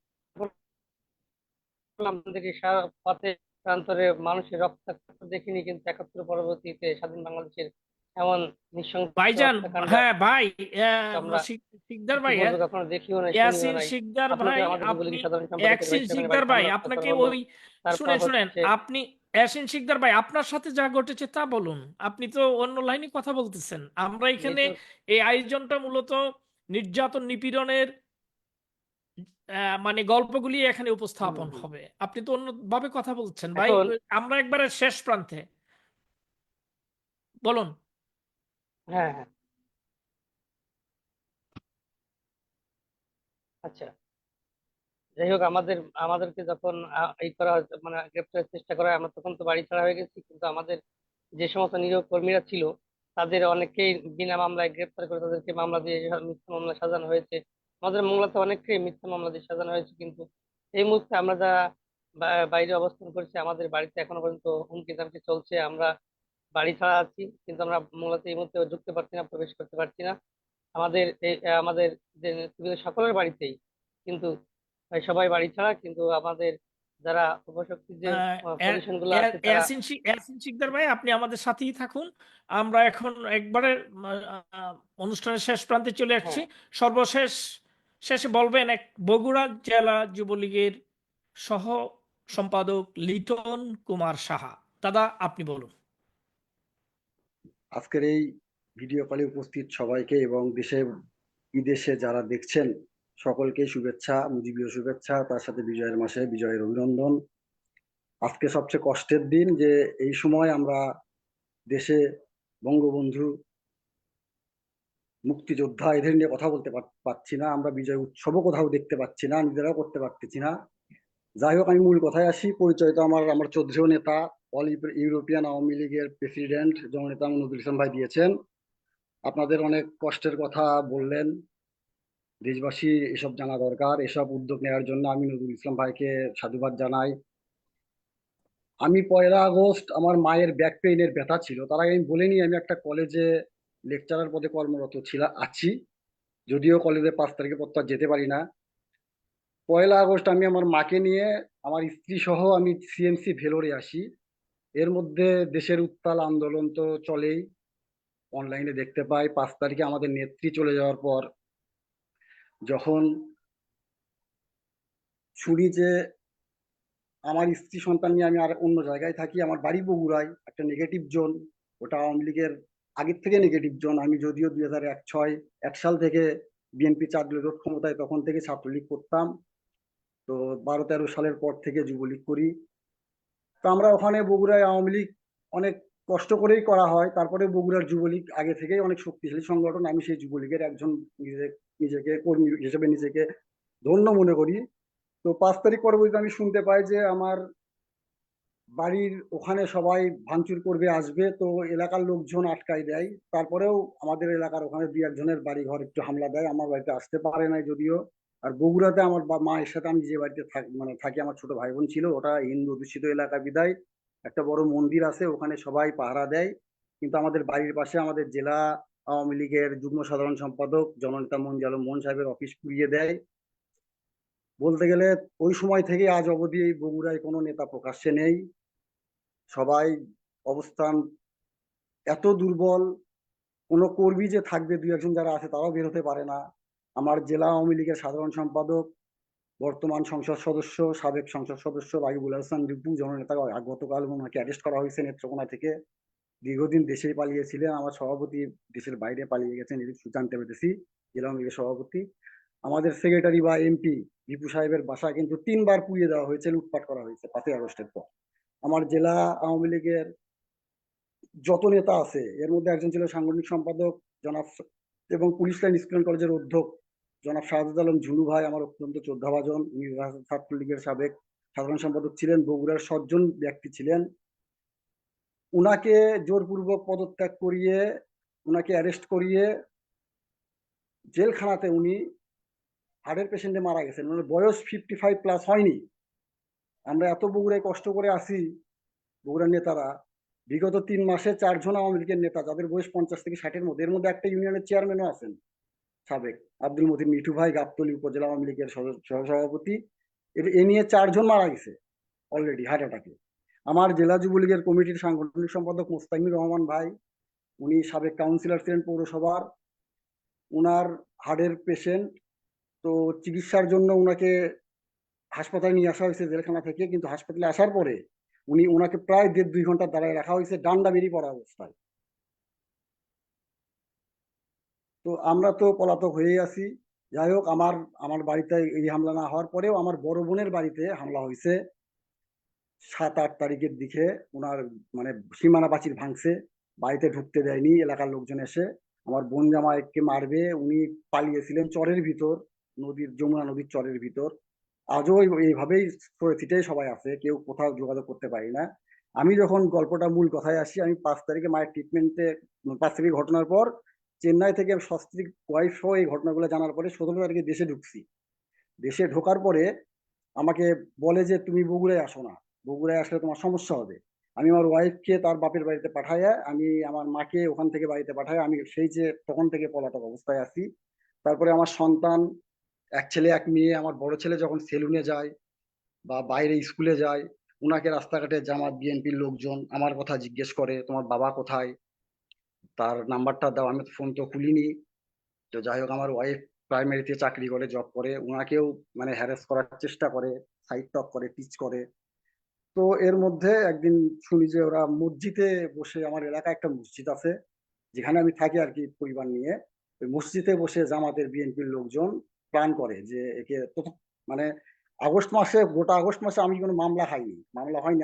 করলাম, দেখি সারা পথে প্রান্তরে মানুষের রক্তাক্ত দেখিনি, কিন্তু 71 পরবর্তীতে স্বাধীন বাংলাদেশের এমন নৃশংস ভাইজান, হত্যাকাণ্ড হ্যাঁ ভাই, আমরা শিকদার ভাই, ইতিপূর্বে কখনো দেখিও নাই, শুনিও ইয়াসিন নাই। শিকদার ভাই, আপনাদের আমাদের আপনি যুবলীগের সাধারণ সম্পাদকের ইয়াসিন বাড়িতে ওখানে শিকদার বাড়িতে ভাই, হামলা অত্যাচার আপনাকে করা হলো। ওই তারপর শুনেন হচ্ছে আপনি ইয়াসিন শিকদার ভাই, আপনার সাথে যা ঘটেছে তা বলুন। আপনি তো অন্য লাইনে কথা বলতেছেন। আমরা এখানে নেটওয়ার্ক। এই আয়োজনটা মূলত নির্যাতন নিপীড়নের মানে গল্পগুলি এখানে উপস্থাপন হবে। আপনি তো অন্যভাবে কথা বলছেন ভাই। এখন আমরা একবারে শেষ প্রান্তে, বলুন। হ্যাঁ, হ্যাঁ, আচ্ছা, যাই হোক, আমাদেরকে যখন এই করা হয়েছে, মানে গ্রেপ্তারের চেষ্টা করা হয়, আমরা তখন তো বাড়ি ছাড়া হয়ে গেছি, কিন্তু আমাদের যে সমস্ত নিরীহ কর্মীরা ছিল, তাদের অনেকেই বিনা মামলায় গ্রেপ্তার করে তাদেরকে মামলা দিয়ে মিথ্যা মামলা সাজানো হয়েছে। আমাদের মামলাতে অনেককেই মিথ্যা মামলা দিয়ে সাজানো হয়েছে, কিন্তু এই মুহূর্তে আমরা যারা বাইরে অবস্থান করছি, আমাদের বাড়িতে এখনো পর্যন্ত হুমকি ধামকি চলছে। আমরা বাড়ি ছাড়া আছি, কিন্তু আমরা মূলত এই মুহূর্তে ঢুকতে পারছি না, প্রবেশ করতে পারছি না। আমাদের যে নেতৃবৃন্দ সকলের বাড়িতেই, কিন্তু সবাই বাড়ি ছাড়া, কিন্তু আমাদের যারা উপশক্তির যে পজিশন গুলো আছে তারা। ইয়াসিন শিকদার ভাই, আপনি আমাদের সাথেই থাকুন। আমরা এখন একবারে অনুষ্ঠানের শেষ প্রান্তে চলে আসছি। হ্যাঁ, সর্বশেষ শেষে বলবেন বগুড়া জেলা যুবলীগের সহ সম্পাদক লিটন কুমার সাহা। দাদা, আপনি বলুন। আজকের এই ভিডিও কলে উপস্থিত সবাইকে এবং দেশে বিদেশে যারা দেখছেন সকলকে শুভেচ্ছা, মুজিবীয় শুভেচ্ছা, তার সাথে বিজয়ের মাসে বিজয়ের অভিনন্দন। আজকে সবচেয়ে কষ্টের দিন যে এই সময় আমরা দেশে বঙ্গবন্ধু, মুক্তিযোদ্ধা এদের নিয়ে কথা বলতে পারছি না, আমরা বিজয় উৎসবও কোথাও দেখতে পাচ্ছি না, নিজেরাও করতে পারতেছি না। যাই হোক, আমি মূল কথায় আসি। পরিচয় তো আমার চৌধুরী নেতা, অল ইউরোপিয়ান আওয়ামী লীগের প্রেসিডেন্ট জননেতা নজরুল ইসলাম ভাই দিয়েছেন। আপনাদের অনেক কষ্টের কথা বললেন, দেশবাসী এসব জানা দরকার। এসব উদ্যোগ নেওয়ার জন্য আমি নজরুল ইসলাম ভাইকে সাধুবাদ জানাই। আমি 1 আগস্ট আমার মায়ের ব্যাক পেইনের ব্যথা ছিল, তার আগে আমি বলিনি আমি একটা কলেজে লেকচারার পদে কর্মরত আছি, যদিও কলেজে 5 তারিখে পর তো আর যেতে পারি না। 1 আগস্ট আমি আমার মাকে নিয়ে, আমার স্ত্রী সহ আমি সিএমসি ভেলোরে আসি। এর মধ্যে দেশের উত্তাল আন্দোলন তো চলেই, অনলাইনে দেখতে পাই। 5 তারিখে আমাদের নেত্রী চলে যাওয়ার পর যখন শুনি যে আমার স্ত্রী সন্তান নিয়ে আমি আর অন্য জায়গায় থাকি, আমার বাড়ি বগুড়ায়, একটা নেগেটিভ জোন, ওটা আওয়ামী লীগের আগের থেকে নেগেটিভ জোন। আমি যদিও 2001 সাল থেকে বিএনপি 4 দলীয় জোট ক্ষমতায়, তখন থেকে ছাত্রলীগ করতাম, তো 12-13 সালের পর থেকে যুবলীগ করি। তো আমরা ওখানে বগুড়ায় আওয়ামী লীগ অনেক কষ্ট করেই করা হয়, তারপরে বগুড়ার যুবলীগ আগে থেকেই অনেক শক্তিশালী সংগঠন। আমি সেই যুবলীগের একজন, নিজেকে কর্মী হিসেবে নিজেকে ধন্য মনে করি। তো 5 তারিখ পরবর্তীতে আমি শুনতে পাই যে আমার বাড়ির ওখানে সবাই ভাঙচুর করবে আসবে, তো এলাকার লোকজন আটকাই দেয়। তারপরেও আমাদের এলাকার ওখানে দুই একজনের বাড়ি ঘর একটু হামলা দেয়, আমার বাড়িতে আসতে পারে নাই যদিও। আর বগুড়াতে আমার মায়ের সাথে আমি যে বাড়িতে থাকি, আমার ছোট ভাই বোন ছিল, ওটা হিন্দু অধ্যুষিত এলাকা বিদায় একটা বড় মন্দির আছে, ওখানে সবাই পাহারা দেয়। কিন্তু আমাদের বাড়ির পাশে আমাদের জেলা আওয়ামী লীগের যুগ্ম সাধারণ সম্পাদক জননেতা মঞ্জুর আলম মোহন সাহেবের অফিস পুড়িয়ে দেয়। বলতে গেলে ওই সময় থেকে আজ অবধি এই বগুড়ায় কোনো নেতা প্রকাশ্যে নেই। সবাই অবস্থান এত দুর্বল, কোনো কর্মী যে থাকবে দুই একজন যারা আছে তারাও বের হতে পারে না। আমার জেলা আওয়ামী লীগের সাধারণ সম্পাদক, বর্তমান সংসদ সদস্য, সাবেক সংসদ সদস্য রাকিবুল হাসান রিপু জননেতা, গতকাল ওনাকে অ্যারেস্ট করা হয়েছে নেত্রকোনা থেকে। দীর্ঘদিন দেশেই পালিয়েছিলেন। আমার সভাপতি দেশের বাইরে পালিয়ে গেছেন, এদিক জানতে পেরেছি, জেলা আওয়ামী লীগের সভাপতি। আমাদের সেক্রেটারি বা এমপি রিপু সাহেবের বাসা কিন্তু 3বার পুড়িয়ে দেওয়া হয়েছে, লুটপাট করা হয়েছে 5ই আগস্টের পর। আমার জেলা আওয়ামী লীগের যত নেতা আছে এর মধ্যে একজন ছিল সাংগঠনিক সম্পাদক জনাব এবং পুলিশ লাইন স্কুল কলেজের অধ্যক্ষ জনাব শাহাদুল আলম ঝুলু ভাই, আমার অত্যন্ত শ্রদ্ধাভাজন। উনি ছাত্রলীগের সাবেক সাধারণ সম্পাদক ছিলেন, বগুড়ার সজ্জন ব্যক্তি ছিলেন। উনাকে জোরপূর্বক পদত্যাগ করিয়ে, উনাকে অ্যারেস্ট করিয়ে জেলখানাতে উনি হার্টের পেশেন্টে মারা গেছেন। মানে বয়স 55+ হয়নি। আমরা এত বগুড়ায় কষ্ট করে আসি, বগুড়ার নেতারা বিগত 3 মাসে 4 জন আওয়ামী লীগের নেতা যাদের বয়স 50 থেকে 60-এর মধ্যে, এর মধ্যে একটা ইউনিয়নের চেয়ারম্যানও আছেন সাবেক আব্দুল মতিন মিঠু ভাই, গাবতলী উপজেলা আওয়ামী লীগের সহসভাপতি। এ নিয়ে 4 জন মারা গেছে অলরেডি হার্ট অ্যাটাকে। আমার জেলা যুবলীগের কমিটির সাংগঠনিক সম্পাদক মোস্তাকিমুর রহমান ভাই, উনি সাবেক কাউন্সিলর ছিলেন পৌরসভার, উনার হার্টের পেশেন্ট। তো চিকিৎসার জন্য উনাকে হাসপাতালে নিয়ে আসা হয়েছে জেলখানা থেকে, কিন্তু হাসপাতালে আসার পরে উনাকে প্রায় 1.5-2 ঘন্টা দাঁড়ায় রাখা হয়েছে ডান্ডা বেরিয়ে পড়া অবস্থায়। তো আমরা তো পলাতক হয়েই আছি। যাই হোক, আমার বাড়িতে এই হামলা না হওয়ার পরেও আমার বড় বোনের বাড়িতে হামলা হয়েছে 7-8 তারিখের দিকে। ওনার মানে সীমানা প্রাচীর ভাঙছে, বাড়িতে ঢুকতে দেয়নি এলাকার লোকজন এসে। আমার বোন জামাইকে মারবে, উনি পালিয়েছিলেন চরের ভিতর, যমুনা নদীর চরের ভিতর। আজও এইভাবেই পরিস্থিতিটাই সবাই আছে, কেউ কোথাও যোগাযোগ করতে পারি না। আমি যখন গল্পটা মূল কথায় আসি, আমি 5 তারিখে মায়ের ট্রিটমেন্টে 5 তারিখ ঘটনার পর চেন্নাই থেকে সস্ত্রীক ওয়াইফ সহ এই ঘটনাগুলো জানার পরে 17 তারিখে দেশে ঢুকছি। দেশে ঢোকার পরে আমাকে বলে যে তুমি বগুড়ায় আসো না, বগুড়ায় আসলে তোমার সমস্যা হবে। আমি আমার ওয়াইফকে তার বাপের বাড়িতে পাঠাইয়া, আমি আমার মাকে ওখান থেকে বাড়িতে পাঠাই। আমি সেই যে তখন থেকে পলাতক অবস্থায় আছি। তারপরে আমার সন্তান, 1 ছেলে 1 মেয়ে। আমার বড় ছেলে যখন সেলুনে যায় বা বাইরে স্কুলে যায়, উনাকে রাস্তাঘাটে জামাত বিএনপির লোকজন আমার কথা জিজ্ঞেস করে, তোমার বাবা কোথায়, তার নাম্বারটা দাও। আমি তো ফোন তো খুলিনি। তো যাই হোক, আমার ওয়াইফ প্রাইমারিতে চাকরি করে, জব করে, ওনাকেও মানে হ্যারাস করার চেষ্টা করে, সাইড টক করে, টিচ করে। তো এর মধ্যে একদিন শুনি যে ওরা মসজিদে বসে, আমার এলাকায় একটা মসজিদ আছে যেখানে আমি থাকি আর কি পরিবার নিয়ে, ওই মসজিদে বসে জামাতের বিএনপির লোকজন প্ল্যান করে যে একে তো মানে আগস্ট মাসে, গোটা আগস্ট মাসে আমি কোনো মামলা হয়নি,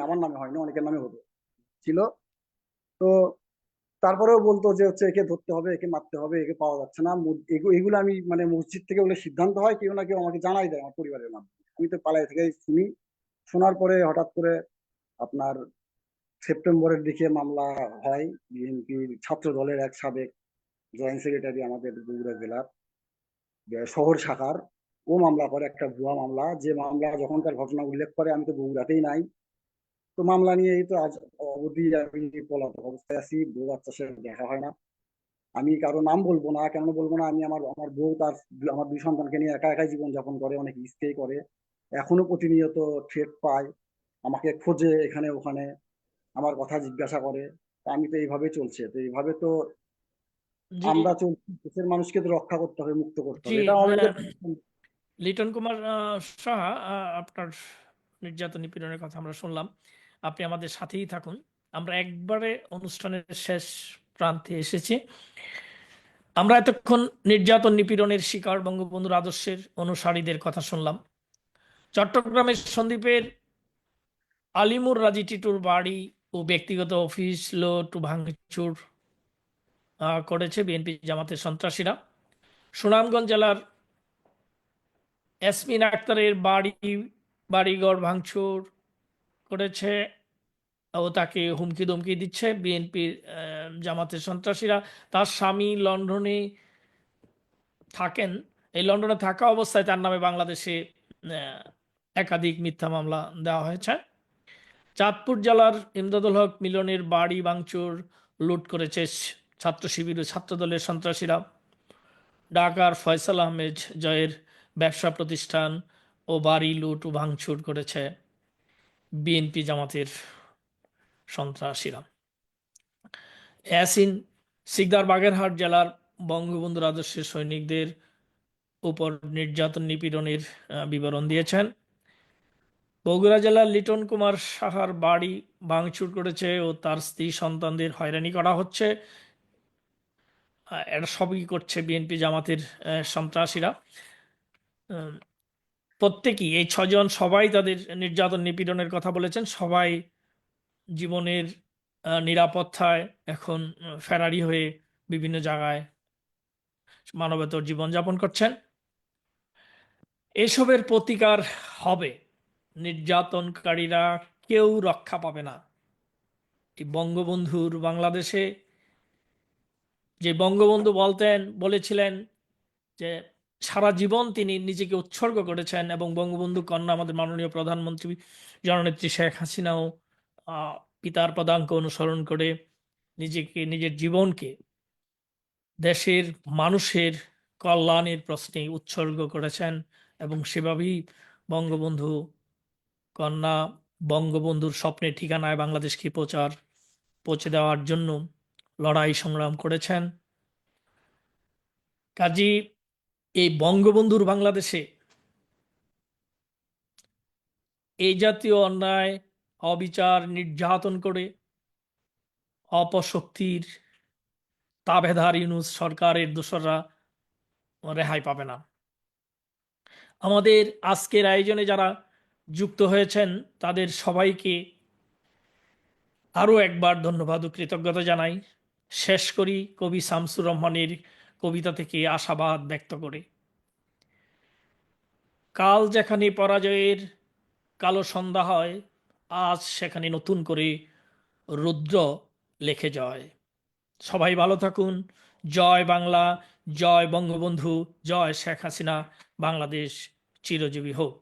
আমার নামে হয়নি, অনেকের নামে হতো ছিল। তো তারপরেও বলতো যে হচ্ছে একে ধরতে হবে, একে মারতে হবে, একে পাওয়া যাচ্ছে না। এগুলো আমি মানে মসজিদ থেকে বলে সিদ্ধান্ত হয়, কেউ না কেউ আমাকে জানাই দেয় আমার পরিবারের মাধ্যমে। আমি তো পালাই থেকে শুনি। শোনার পরে হঠাৎ করে আপনার সেপ্টেম্বরের দিকে মামলা হয়। বিএনপির ছাত্র দলের এক সাবেক জয়েন্ট সেক্রেটারি আমাদের বগুড়া জেলার শহর শাখার, ও মামলা করে একটা ভুয়া মামলা। যে মামলা যখনকার ঘটনা উল্লেখ করে, আমি তো বগুড়াতেই নাই। তো মামলা নিয়ে এই তো আজ অবধি আমি পলাতক অবস্থায় আছি, বউ বাচ্চার সাথে দেখা হয় না। আমি কারো নাম বলবো না, কেন বলবো না, আমি আমার আমার বউ তার আমার 2 সন্তানকে নিয়ে একা একাই জীবন যাপন করে, অনেক স্টে করে। এখনো প্রতিনিয়ত থ্রেট পায়, আমাকে খোঁজে এখানে ওখানে, আমার কথা জিজ্ঞাসা করে। তা আমি তো এইভাবে চলছে, তো এইভাবে তো জি আমরা চলছি। দেশের মানুষকে তো রক্ষা করতে হবে, মুক্ত করতে জি হবে, এটা আওয়ামী লীগের। লিটন কুমার সাহা, আপনার নির্যাতন নিপীড়নের কথা আমরা শুনলাম। আপনি আমাদের সাথেই থাকুন। আমরা একবারে অনুষ্ঠানের শেষ প্রান্তে এসেছি। আমরা এতক্ষণ নির্যাতন নিপীড়নের শিকার বঙ্গবন্ধুর আদর্শের অনুসারীদের কথা শুনলাম। চট্টগ্রামের সন্দ্বীপের আলিমুর রাজি টিটুর বাড়ি ও ব্যক্তিগত অফিস লুট ও ভাঙচুর করেছে বিএনপি জামাতের সন্ত্রাসীরা। সুনামগঞ্জ জেলার ইয়াসমিন আক্তারের বাড়িঘর ভাঙচুর করেছে ও তাকে হুমকি দমকি দিচ্ছে বিএনপির জামাতের সন্ত্রাসীরা। তার স্বামী লন্ডনে থাকেন। এই লন্ডনে থাকা অবস্থায় তার নামে বাংলাদেশে আহ, একাধিক মিথ্যা মামলা দেওয়া হয়েছে। চাঁদপুর জেলার ইমদাদুল হক মিলনের বাড়ি ভাঙচুর, লুট করেছে ছাত্র শিবির ও ছাত্রদলের সন্ত্রাসীরা। ঢাকার ফয়সাল আহমেদ জয়ের ব্যবসা প্রতিষ্ঠান ও বাড়ি লুট ও ভাঙচুর করেছে বিএনপি জামাতের সন্ত্রাসীরা। ইয়াসিন সিকদার বাগেরহাট জেলার বঙ্গবন্ধুর আদর্শের সৈনিকদের উপর নির্যাতন নিপীড়নের বিবরণ দিয়েছেন। বগুড়া জেলার লিটন কুমার সাহার বাড়ি ভাঙচুর করেছে ও তার স্ত্রী সন্তানদের হয়রানি করা হচ্ছে। এটা সবই করছে বিএনপি জামাতের সন্ত্রাসীরা। প্রত্যেকেই এই 6 জন সবাই তাদের নির্যাতন নিপীড়নের কথা বলেছেন। সবাই জীবনের নিরাপত্তায় এখন ফেরারি হয়ে বিভিন্ন জায়গায় মানবেতর জীবনযাপন করছেন। এসবের প্রতিকার হবে। নির্যাতনকারীরা কেউ রক্ষা পাবে না। এই বঙ্গবন্ধুর বাংলাদেশে, যে বঙ্গবন্ধু বলেছিলেন যে সারা জীবন তিনি নিজেকে উৎসর্গ করেছেন, এবং বঙ্গবন্ধু কন্যা আমাদের মাননীয় প্রধানমন্ত্রী জননেত্রী শেখ হাসিনাও পিতার পদাঙ্ক অনুসরণ করে নিজের জীবনকে দেশের মানুষের কল্যাণের প্রশ্নে উৎসর্গ করেছেন। এবং সেভাবেই বঙ্গবন্ধু কন্যা বঙ্গবন্ধুর স্বপ্নের ঠিকানায় বাংলাদেশকে পৌঁছে দেওয়ার জন্য লড়াই সংগ্রাম করেছেন। কাজী এই বঙ্গবন্ধুর বাংলাদেশে এই জাতীয় অন্যায়, অবিচার, নির্যাতন করে অপশক্তির তাবেদার ইউনূস সরকারের দোসররা রেহাই পাবে না। আমাদের আজকের আয়োজনে যারা যুক্ত হয়েছেন তাদের সবাইকে আরও একবার ধন্যবাদ ও কৃতজ্ঞতা জানাই। শেষ করি কবি শামসুর রহমানের কবিতা থেকে আশাবাদ ব্যক্ত করে। কাল যেখানে পরাজয়ের কালো সন্ধ্যা হয়, আজ সেখানে নতুন করে রুদ্র লেখে জয়। সবাই ভালো থাকুন। জয় বাংলা, জয় বঙ্গবন্ধু, জয় শেখ হাসিনা। বাংলাদেশ চিরজীবী হোক।